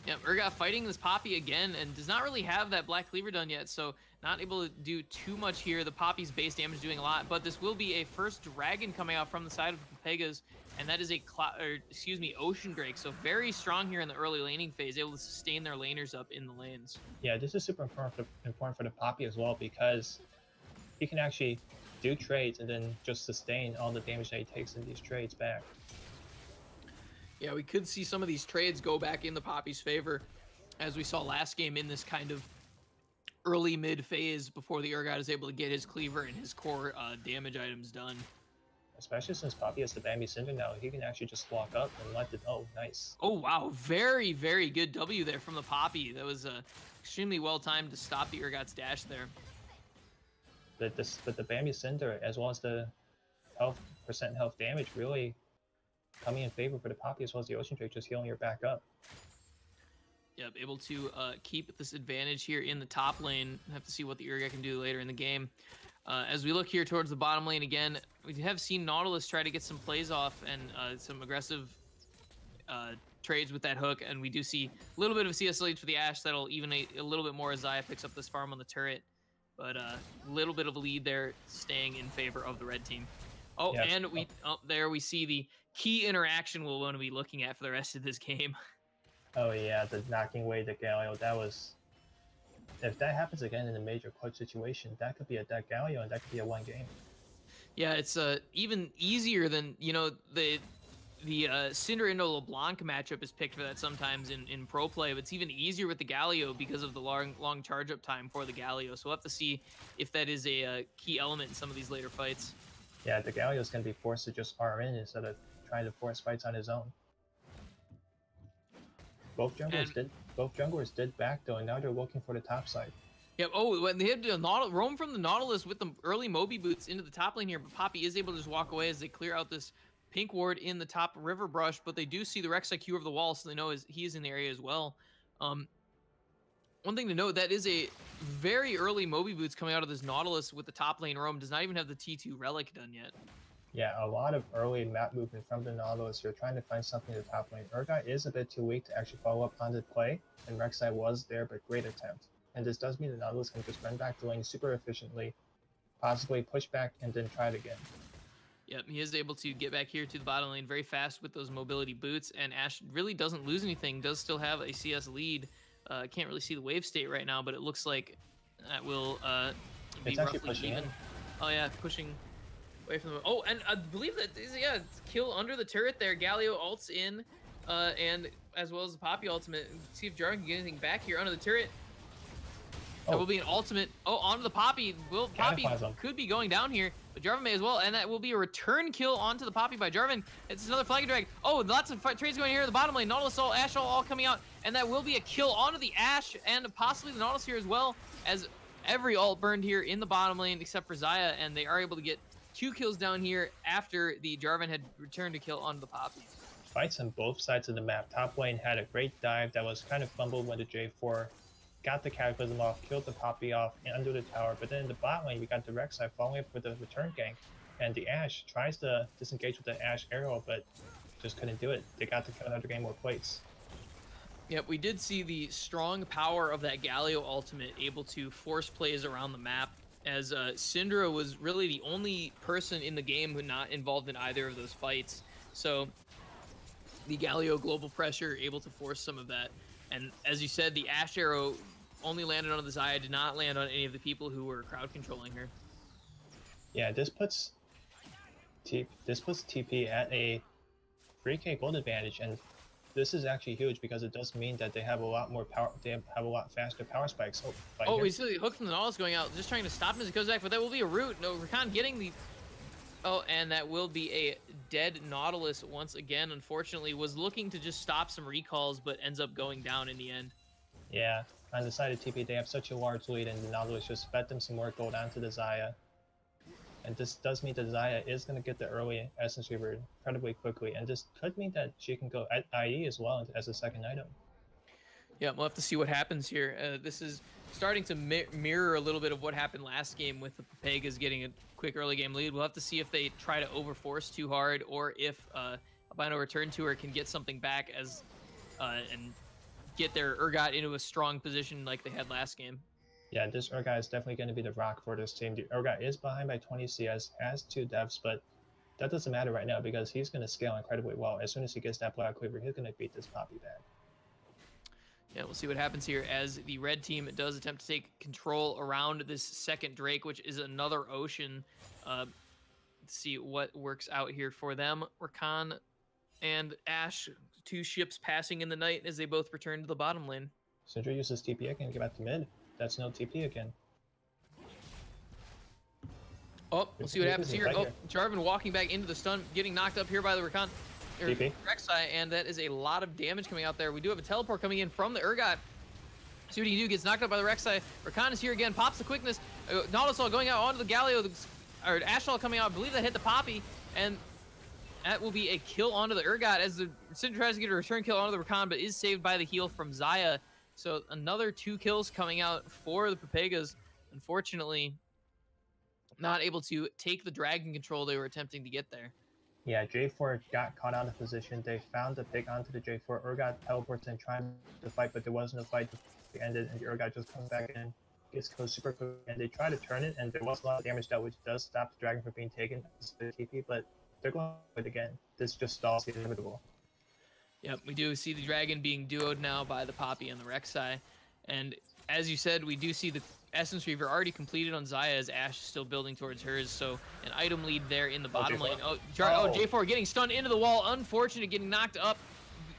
Yeah, Urgot fighting this Poppy again, and does not really have that Black Cleaver done yet, so not able to do too much here. The Poppy's base damage doing a lot, but this will be a first Dragon coming out from the side of the Pepegers, and that is a Ocean Drake, so very strong here in the early laning phase, able to sustain their laners up in the lanes. Yeah, this is super important for the Poppy as well, because he can actually do trades and then just sustain all the damage that he takes in these trades back. Yeah, we could see some of these trades go back in the Poppy's favor, as we saw last game in this kind of early mid phase before the Urgot is able to get his cleaver and his core damage items done. Especially since Poppy has the Bambi Cinder now, he can actually just walk up and let it. Oh, nice. Oh wow, very, very good W there from the Poppy. That was extremely well timed to stop the Urgot's dash there. But the Bambi Cinder, as well as the percent health damage, really coming in favor for the Poppy, as well as the Ocean Drake just healing her back up. Yep, able to keep this advantage here in the top lane. Have to see what the Urgot can do later in the game. As we look here towards the bottom lane again, we have seen Nautilus try to get some plays off and some aggressive trades with that hook, and we do see a little bit of CS lead for the Ashe that'll even a little bit more as Xayah picks up this farm on the turret, but a little bit of a lead there staying in favor of the red team. Oh, yes. And there we see the key interaction we'll want to be looking at for the rest of this game. Oh yeah, the knocking away the Galio, that was... If that happens again in a major clutch situation, that could be a dead Galio and that could be a 1 game. Yeah, it's even easier than, you know, the Cinder into LeBlanc matchup is picked for that sometimes in pro play, but it's even easier with the Galio because of the long charge up time for the Galio. So we'll have to see if that is a key element in some of these later fights. Yeah, the Galio is going to be forced to just R in instead of trying to force fights on his own. Both junglers did back though, and now they're looking for the top side. Yep. Oh, when they had to roam from the Nautilus with the early Moby boots into the top lane here, but Poppy is able to just walk away as they clear out this pink ward in the top river brush. But they do see the Rek'Sai Q over the wall, so they know he is in the area as well. One thing to note, that is a very early Moby boots coming out of this Nautilus with the top lane roam. Does not even have the T2 relic done yet. Yeah, a lot of early map movement from the Nautilus. You're trying to find something in the top lane. Urgot is a bit too weak to actually follow up on the play, and Rek'Sai was there, but great attempt. And this does mean the Nautilus can just run back to lane super efficiently, possibly push back, and then try it again. Yep, he is able to get back here to the bottom lane very fast with those mobility boots, and Ashe really doesn't lose anything, does still have a CS lead. Can't really see the wave state right now, but it looks like that will be roughly even. Oh yeah, pushing away from the... Oh, and I believe that, yeah, kill under the turret there. Galio ults in, and as well as the Poppy ultimate. See if Jarvan can get anything back here under the turret. That will be an ultimate. Oh, onto the Poppy. Poppy could be going down here, but Jarvan may as well, and that will be a return kill onto the Poppy by Jarvan. It's another flag drag. Oh, lots of trades going here in the bottom lane. Nautilus, Ashe all coming out, and that will be a kill onto the Ashe and possibly the Nautilus here as well, as every ult burned here in the bottom lane except for Xayah, and they are able to get 2 kills down here after the Jarvan had returned to kill onto the Poppy. Fights on both sides of the map. Top lane had a great dive that was kind of fumbled when the J4 got the Cataclysm off, killed the Poppy off and under the tower, but then in the bot lane we got the Rek'Sai following up with the return gank, and the Ashe tries to disengage with the Ashe arrow, but just couldn't do it. They got to another game more plates. Yep, we did see the strong power of that Galio ultimate able to force plays around the map, as Syndra was really the only person in the game who not involved in either of those fights. So the Galio global pressure able to force some of that. And as you said, the Ashe arrow only landed on the Xayah, did not land on any of the people who were crowd controlling her. Yeah, this puts TP at a 3K gold advantage, and this is actually huge because it does mean that they have a lot more power. They have a lot faster power spikes. We see the hook from the Nautilus going out, just trying to stop him as he goes back, but that will be a root. No, Rakan getting the... Oh, and that will be a dead Nautilus once again. Unfortunately, was looking to just stop some recalls, but ends up going down in the end. Yeah, on the side of TP, they have such a large lead, and the Nautilus just fed them some more gold onto the Xayah. And this does mean that Xayah is going to get the early Essence Reaver incredibly quickly, and this could mean that she can go at IE as well as a second item. Yeah, we'll have to see what happens here. This is starting to mirror a little bit of what happened last game with the Pepegers getting a quick early game lead. We'll have to see if they try to overforce too hard, or if Albino Return Tour can get something back as and get their Urgot into a strong position like they had last game. Yeah, this Urgot is definitely going to be the rock for this team. The Urgot is behind by 20 CS, has 2 devs, but that doesn't matter right now because he's going to scale incredibly well. As soon as he gets that Black Cleaver, he's going to beat this Poppy bad. Yeah, we'll see what happens here as the red team does attempt to take control around this second Drake, which is another Ocean. Let's see what works out here for them. Rakan and Ashe, 2 ships passing in the night as they both return to the bottom lane. Syndra uses TP again, get back to mid. That's no TP again. Oh, we'll see what happens here. Oh, Jarvan walking back into the stun, getting knocked up here by the Rakan. Rek'Sai, and that is a lot of damage coming out there. We do have a teleport coming in from the Urgot. See what he do, gets knocked up by the Rek'Sai. Rakan is here again, pops the quickness. Nautilus going out onto the Galio, or Ashe coming out. I believe that hit the Poppy, and that will be a kill onto the Urgot as the Syndra tries to get a return kill onto the Rakan, but is saved by the heal from Xayah. So another 2 kills coming out for the Pepegers. Unfortunately, not able to take the dragon control they were attempting to get there. Yeah, J4 got caught out of position. They found the pick onto the J4. Urgot teleports in trying to fight, but there wasn't a fight. It ended, and the Urgot just comes back in, gets killed super quick, and they try to turn it, and there was a lot of damage dealt, which does stop the dragon from being taken as the TP, but they're going to it again. This just stalls the inevitable. Yep, we do see the dragon being duoed now by the Poppy and the Rek'Sai. And as you said, we do see the Essence Reaver already completed on Xayah as Ashe is still building towards hers. So an item lead there in the bottom lane. J4 getting stunned into the wall. Unfortunate, getting knocked up.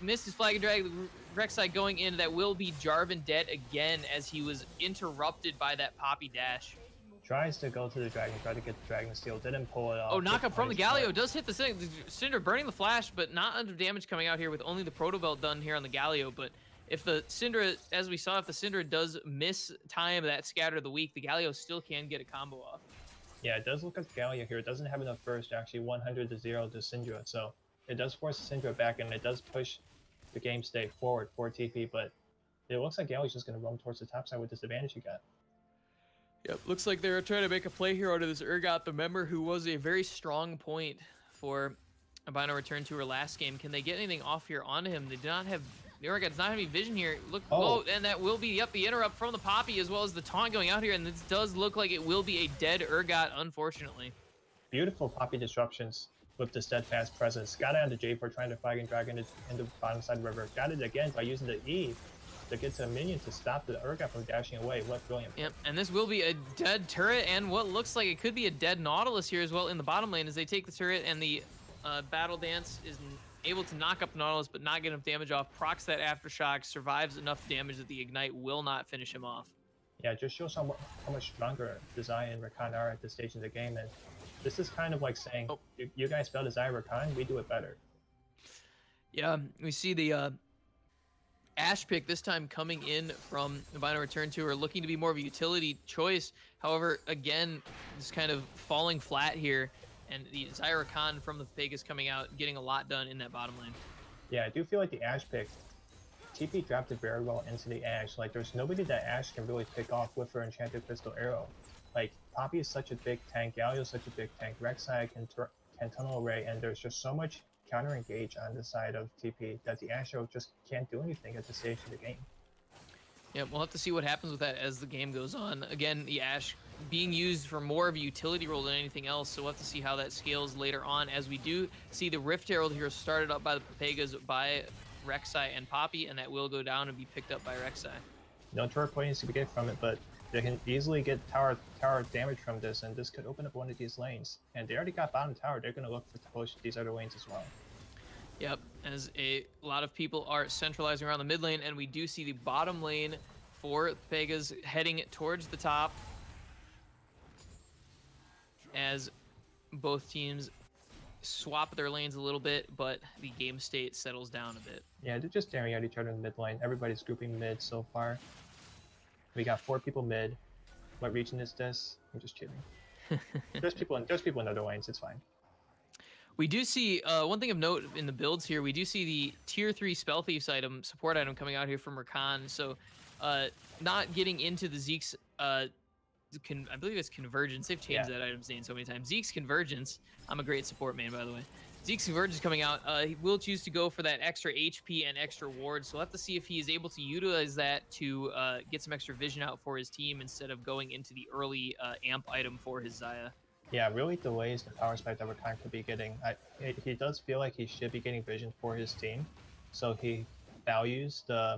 Missed his flag and drag. Rek'Sai going in. That will be Jarvan dead again as he was interrupted by that Poppy dash. Tries to go to the dragon, try to get the dragon steal, didn't pull it off. Oh, knockup from the Galio does hit the thing. Syndra burning the flash, but not under damage coming out here with only the Proto Belt done here on the Galio. But if the Syndra, as we saw, if the Syndra does miss time that scatter of the week, the Galio still can get a combo off. Yeah, it does look like Galio here. It doesn't have enough burst to actually 100 to 0 to Syndra, so it does force Syndra back, and it does push the game state forward for TP, but it looks like Galio's just going to roam towards the top side with this advantage he got. Yep, looks like they're trying to make a play here out of this Urgot, the member who was a very strong point for Albino Return to her last game. Can they get anything off here onto him? They do not have, the Urgot does not have any vision here. Look, oh, and that will be, the interrupt from the Poppy as well as the taunt going out here, and this does look like it will be a dead Urgot, unfortunately. Beautiful Poppy disruptions with the steadfast presence. Got it on the J4 trying to flag and drag into the bottom side river. Got it again by using the E to get to a minion to stop the Urgot from dashing away. What brilliant. Yep, and this will be a dead turret and what looks like it could be a dead Nautilus here as well in the bottom lane as they take the turret, and the Battle Dance is able to knock up the Nautilus but not get enough damage off. Procs that Aftershock, survives enough damage that the Ignite will not finish him off. Yeah, it just shows how much stronger Xayah and Rakan are at this stage of the game, and this is kind of like saying, you guys failed Xayah Rakan, we do it better. Yeah, we see the Ashe pick this time coming in from Albino Return to her, looking to be more of a utility choice. However, again, just kind of falling flat here, and the Xayah Rakan from the Pepegers coming out, getting a lot done in that bottom lane. Yeah, I do feel like the Ashe pick, TP dropped it very well into the Ashe. Like, there's nobody that Ashe can really pick off with her Enchanted Crystal Arrow. Like, Poppy is such a big tank, Galio is such a big tank, Rek'Sai can tunnel array, and there's just so much counter engage on the side of TP that the Astro just can't do anything at this stage of the game. Yeah, we'll have to see what happens with that as the game goes on. Again, the Ashe being used for more of a utility role than anything else, so we'll have to see how that scales later on, as we do see the Rift Herald here started up by the Pepegers by Rek'Sai and Poppy, and that will go down and be picked up by Rek'Sai. No turret points to get from it, but they can easily get tower damage from this, and this could open up one of these lanes. And they already got bottom tower, they're going to look to push these other lanes as well. Yep, as a lot of people are centralizing around the mid lane, and we do see the bottom lane for Pepegers heading towards the top as both teams swap their lanes a little bit, but the game state settles down a bit. Yeah, they're just staring at each other in the mid lane. Everybody's grouping mid so far. We got 4 people mid. What region is this? I'm just kidding. There's people in other lanes, it's fine. We do see, one thing of note in the builds here, we do see the tier 3 Spell Thieves item, support item coming out here from Rakan. So not getting into the Zeke's, I believe it's Convergence. They've changed that item's name so many times. Zeke's Convergence. I'm a great support man, by the way. Zeke's Convergence coming out. He will choose to go for that extra HP and extra ward. So we'll have to see if he is able to utilize that to get some extra vision out for his team instead of going into the early amp item for his Xayah. Yeah, really delays the power spike that Rakan could be getting. He does feel like he should be getting vision for his team, so he values the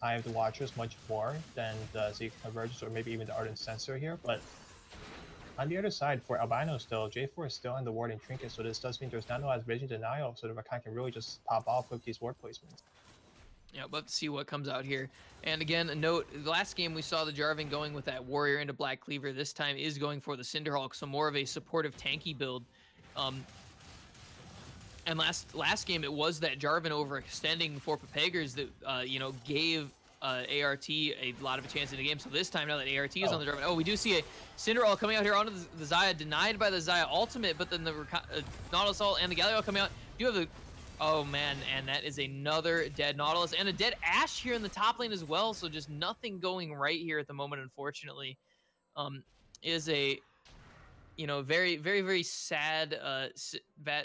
Eye of the Watchers much more than the Zeke Convergence or maybe even the Ardent Sensor here. But on the other side, for Albino still, J4 is still in the warding trinket, so this does mean there's not a lot of vision denial, so the Rakan can really just pop off with these ward placements. Yeah, we'll have to see what comes out here. And again, a note, the last game we saw the Jarvan going with that Warrior into Black Cleaver. This time is going for the Cinderhawk, so more of a supportive tanky build. And last game, it was that Jarvan overextending for Pepegers that, you know, gave ART a lot of a chance in the game. So this time, now that ART is on the Jarvan, we do see a Cinderhawk coming out here onto the Xayah, denied by the Xayah ultimate, but then the Nautilus ult and the Galio coming out. Do have the... Oh, man, and that is another dead Nautilus and a dead Ashe here in the top lane as well, so just nothing going right here at the moment, unfortunately. Is a, you know, very, very, very sad,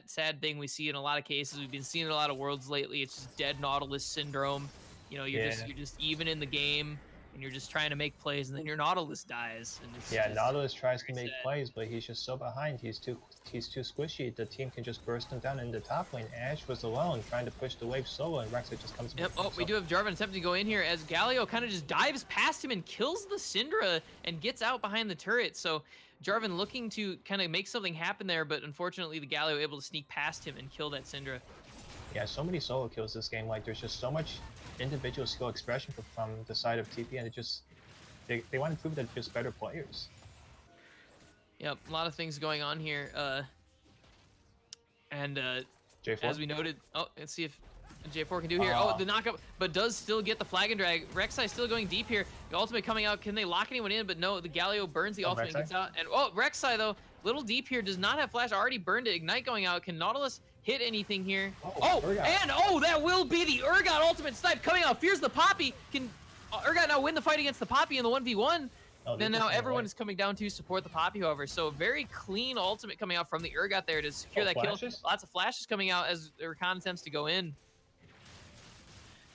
sad thing we see in a lot of cases. We've been seeing in a lot of worlds lately. It's just dead Nautilus syndrome. You know, you're just even in the game, and you're just trying to make plays, and then your Nautilus dies. And it's Nautilus tries to make plays, but he's just so behind. He's too squishy. The team can just burst him down in the top lane. Ashe was alone trying to push the wave solo, and Rek'Sai just comes. Yep. Oh, we do have Jarvan attempting to go in here as Galio kind of just dives past him and kills the Syndra and gets out behind the turret. So Jarvan looking to kind of make something happen there, but unfortunately the Galio able to sneak past him and kill that Syndra. Yeah, so many solo kills this game. Like, there's just so much individual skill expression from the side of TP, and it just they want to prove that they're just better players. Yep, a lot of things going on here. And J4? As we noted, let's see if J4 can do here. Oh, the knockup, but does still get the flag and drag. Rek'Sai still going deep here. The ultimate coming out. Can they lock anyone in? But no, the Galio burns the ultimate and gets out. And Rek'Sai though, little deep here, does not have flash. Already burned it. Ignite going out. Can Nautilus hit anything here? That will be the Urgot ultimate snipe coming out. Fears the Poppy. Can Urgot now win the fight against the Poppy in the 1v1? Then now everyone is coming down to support the Poppy, however. So very clean ultimate coming out from the Urgot there to secure that kill. Lots of flashes coming out as Rakan attempts to go in.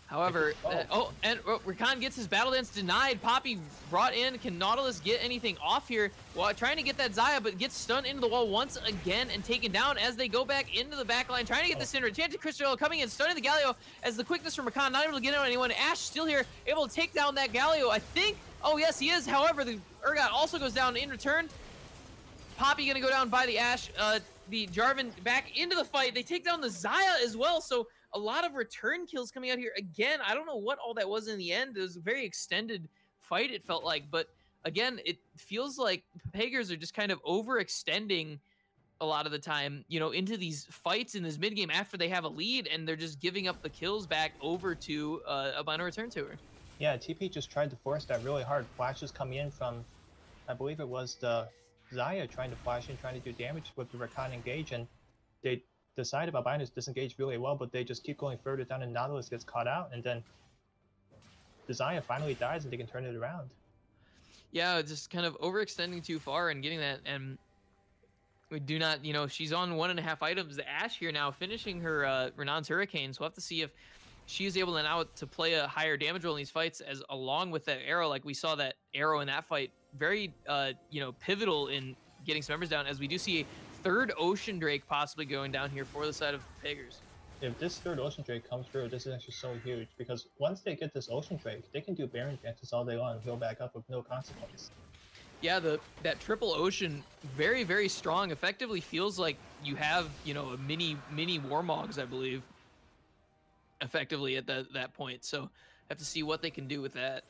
However, Rakan gets his battle dance denied. Poppy brought in. Can Nautilus get anything off here? While trying to get that Xayah, but gets stunned into the wall once again and taken down as they go back into the back line, trying to get the Cinder. Enchanted Crystal coming in, stunning the Galio as the quickness from Rakan, not able to get on anyone. Ashe still here, able to take down that Galio, I think. Oh, yes, he is. However, the Urgot also goes down in return. Poppy going to go down by the Ashe. The Jarvan back into the fight. They take down the Xayah as well, so a lot of return kills coming out here. Again, I don't know what all that was in the end. It was a very extended fight, it felt like. But again, it feels like Pepegers are just kind of overextending a lot of the time, you know, into these fights in this mid game after they have a lead, and they're just giving up the kills back over to Albino Return Tour. Yeah, TP just tried to force that really hard. Flashes coming in from, I believe it was the Xayah trying to flash in, trying to do damage with the Rakan engage, and the side of Albino's disengaged really well, but they just keep going further down, and Nautilus gets caught out, and then the Xayah finally dies, and they can turn it around. Yeah, just kind of overextending too far and getting that, and We do not, you know, she's on 1.5 items. The Ashe here now finishing her Renan's Hurricane, so we'll have to see if she is able to now to play a higher damage roll in these fights, as along with that arrow. Like we saw that arrow in that fight, very, you know, pivotal in getting some members down, as we do see a third Ocean Drake possibly going down here for the side of Pepegers. If this third Ocean Drake comes through, this is actually so huge, because once they get this Ocean Drake, they can do Baron dances all day long and heal back up with no consequence. Yeah, that triple Ocean, very, very strong. Effectively feels like you have, you know, a mini Warmogs, I believe, effectively at that point. So have to see what they can do with that.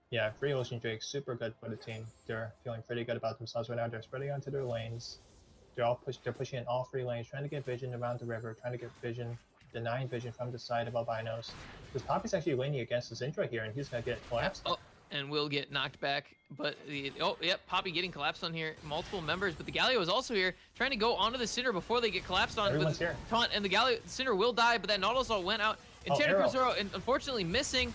Yeah, 3 Ocean Drakes, super good for the team. They're feeling pretty good about themselves right now. They're spreading onto their lanes. They're pushing in all 3 lanes, trying to get vision around the river, trying to get vision, denying vision from the side of Albinos. Because Poppy's actually laning against the Syndra here, and he's gonna get collapsed. Oh, and will get knocked back. But oh, yep, Poppy getting collapsed on here. Multiple members, but the Galio is also here, trying to go onto the Syndra before they get collapsed on. Everyone's here. Taunt, and the Galio Syndra will die, but that Nautilus all went out. Enchanted Crusader, unfortunately missing.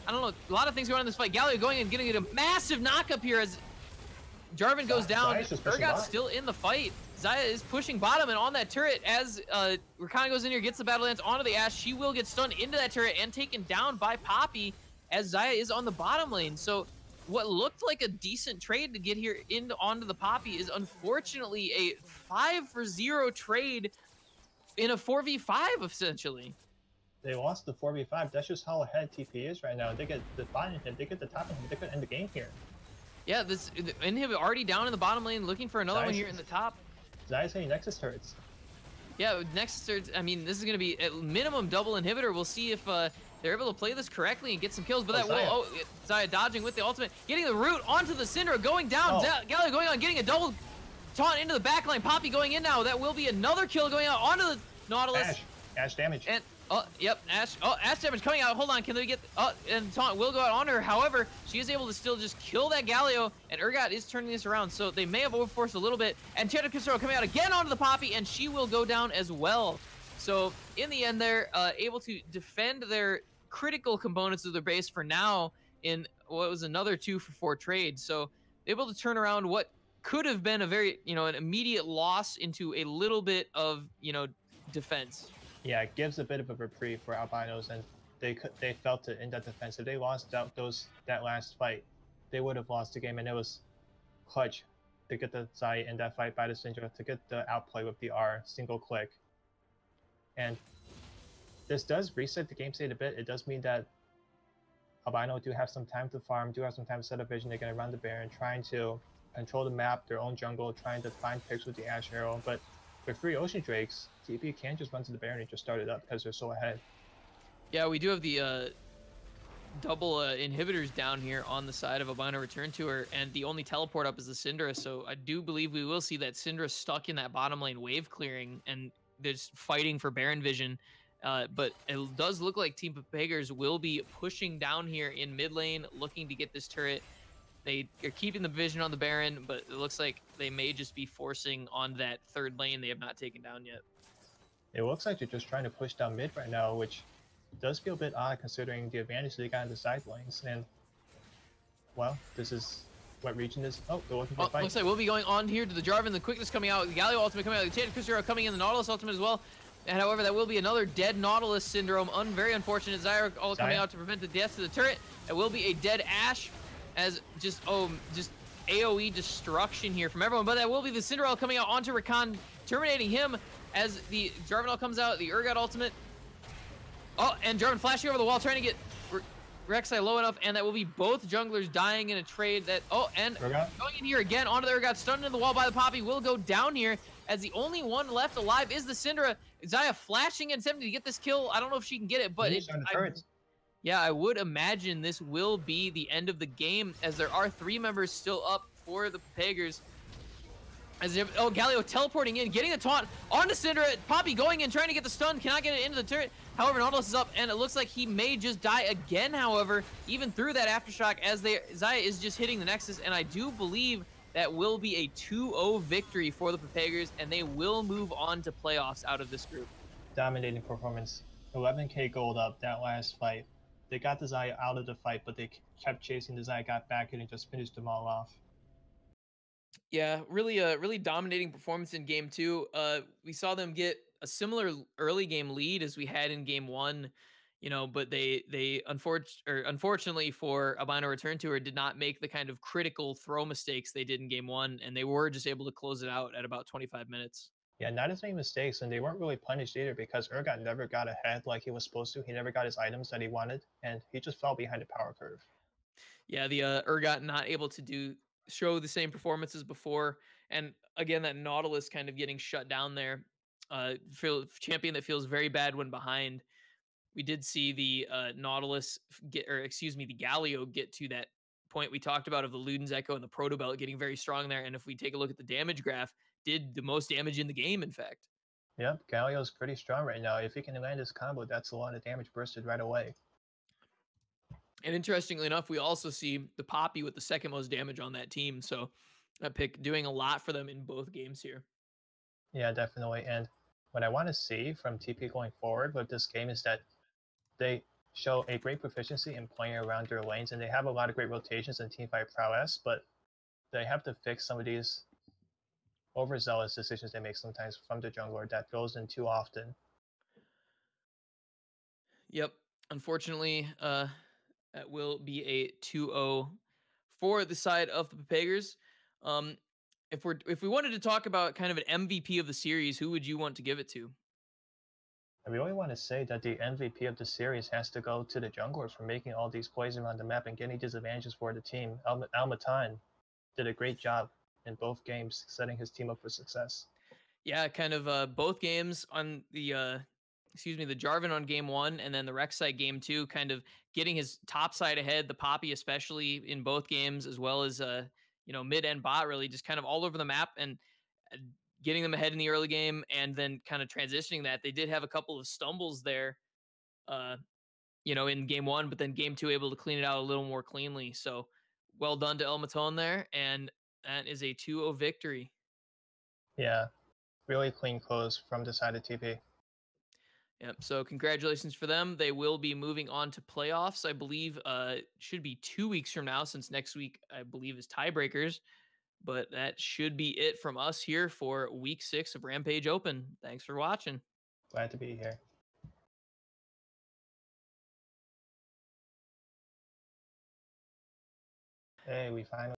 I don't know, a lot of things going on in this fight. Galio going and getting a massive knockup here as Jarvan goes down. Urgot's still in the fight. Xayah is pushing bottom and on that turret as Rakan goes in here, gets the Battle Lance onto the Ashe. She will get stunned into that turret and taken down by Poppy as Xayah is on the bottom lane. So what looked like a decent trade to get here onto the Poppy is unfortunately a 5-for-0 trade in a 4v5 essentially. They lost the 4v5. That's just how ahead TP is right now. They get the bottom hit, they get the top hit, they could end the game here. Yeah, this inhib already down in the bottom lane, looking for another one here in the top. Xayah's hitting Nexus turrets. Yeah, Nexus turrets, I mean, this is going to be at minimum double inhibitor. We'll see if they're able to play this correctly and get some kills. But Xayah dodging with the ultimate, getting the root onto the Syndra, going down. Galio going on, getting a double taunt into the backline. Poppy going in now. That will be another kill going out onto the Nautilus. Ashe damage. And yep, Ashe. Oh, Ashe damage coming out. Hold on, can they get? And taunt will go out on her. However, she is able to still just kill that Galio, and Urgot is turning this around. So they may have overforced a little bit. And Enchanted Crusader coming out again onto the Poppy, and she will go down as well. So in the end, they're able to defend their critical components of their base for now in what was another 2-for-4 trade. So able to turn around what could have been a very, you know, an immediate loss into a little bit of, you know, defense. Yeah, it gives a bit of a reprieve for Albinos, and they felt it in that defense. If they lost out that last fight, they would have lost the game, and it was clutch to get the Xayah in that fight by the Syndra, to get the outplay with the R, single click. And this does reset the game state a bit. It does mean that Albino do have some time to farm, do have some time to set up vision. They're going to run the Baron, trying to control the map, their own jungle, trying to find picks with the Ashe arrow. But with 3 Ocean Drakes, TP can't just run to the Baron and just start it up because they're so ahead. Yeah, we do have the double inhibitors down here on the side of Albino Return Tour, and the only teleport up is the Syndra. So I do believe we will see that Syndra stuck in that bottom lane wave clearing, and they're just fighting for Baron vision. But it does look like Team Pepegers will be pushing down here in mid lane, looking to get this turret. They are keeping the vision on the Baron, but it looks like they may just be forcing on that third lane they have not taken down yet. It looks like they're just trying to push down mid right now, which does feel a bit odd considering the advantage they got in the side lanes. And, well, this is what region is. Oh, they're looking for a fight. Looks like we'll be going on here to the Jarvan, the quickness coming out, the Galio ultimate coming out, the Enchanted Crusader coming in, the Nautilus ultimate as well. And however, that will be another dead Nautilus syndrome. Very unfortunate. Xayah all coming out to prevent the death to the turret. It will be a dead Ashe as just AoE destruction here from everyone. But that will be the Cinderella coming out onto Rakan, terminating him as the Jarvan come out, the Urgot ultimate. Oh, and Jarvan flashing over the wall, trying to get Rek'Sai low enough, and that will be both junglers dying in a trade that, and going in here again onto the Urgot, stunned into the wall by the Poppy, will go down here as the only one left alive is the Syndra. Xayah flashing and attempting to get this kill. I don't know if she can get it, but yeah, I would imagine this will be the end of the game as there are 3 members still up for the Pepegers. As if, Galio teleporting in, getting the taunt onto Syndra. Poppy going in, trying to get the stun, cannot get it into the turret. However, Nautilus is up, and it looks like he may just die again, however, even through that Aftershock, as Xayah is just hitting the Nexus, and I do believe that will be a 2-0 victory for the Pepegers, and they will move on to playoffs out of this group. Dominating performance. 11k gold up that last fight. They got the Xayah out of the fight, but they kept chasing the Xayah, got back in and just finished them all off. Yeah, really dominating performance in game two. We saw them get a similar early game lead as we had in game one, but they unfortunately for Albino Return Tour did not make the kind of critical throw mistakes they did in game one, and they were just able to close it out at about 25 minutes. Yeah, not as many mistakes, and they weren't really punished either because Urgot never got ahead like he was supposed to. He never got his items that he wanted, and he just fell behind the power curve. Yeah, the Urgot not able to show the same performance as before, and again that Nautilus kind of getting shut down there. Champion that feels very bad when behind. We did see the Nautilus the Galio get to that point we talked about of the Luden's Echo and the Protobelt getting very strong there. And if we take a look at the damage graph, did the most damage in the game, in fact. Yep, Galio's pretty strong right now. If he can land his combo, that's a lot of damage bursted right away. And interestingly enough, we also see the Poppy with the second most damage on that team. So that pick doing a lot for them in both games here. Yeah, definitely. And what I want to see from TP going forward with this game is that they show a great proficiency in playing around their lanes, and they have a lot of great rotations and teamfight prowess, but they have to fix some of these overzealous decisions they make sometimes from the jungler that goes in too often. Yep. Unfortunately, that will be a 2-0 for the side of the Pepegers. If we wanted to talk about kind of an MVP of the series, who would you want to give it to? I really want to say that the MVP of the series has to go to the junglers for making all these plays around the map and getting disadvantages for the team. Almatan did a great job in both games, setting his team up for success. Yeah, kind of both games on the the Jarvan on game one and then the Rek'Sai game two, kind of getting his top side ahead, the Poppy especially in both games, as well as mid and bot really just kind of all over the map and getting them ahead in the early game and then kind of transitioning that. They did have a couple of stumbles there, in game one, but then game two able to clean it out a little more cleanly. So well done to El Maton there, and that is a 2-0 victory. Yeah, really clean close from the side of TP. Yep. So congratulations for them. They will be moving on to playoffs. I believe should be 2 weeks from now, since next week I believe is tiebreakers. But that should be it from us here for week 6 of Rampage Open. Thanks for watching. Glad to be here. Hey, we finally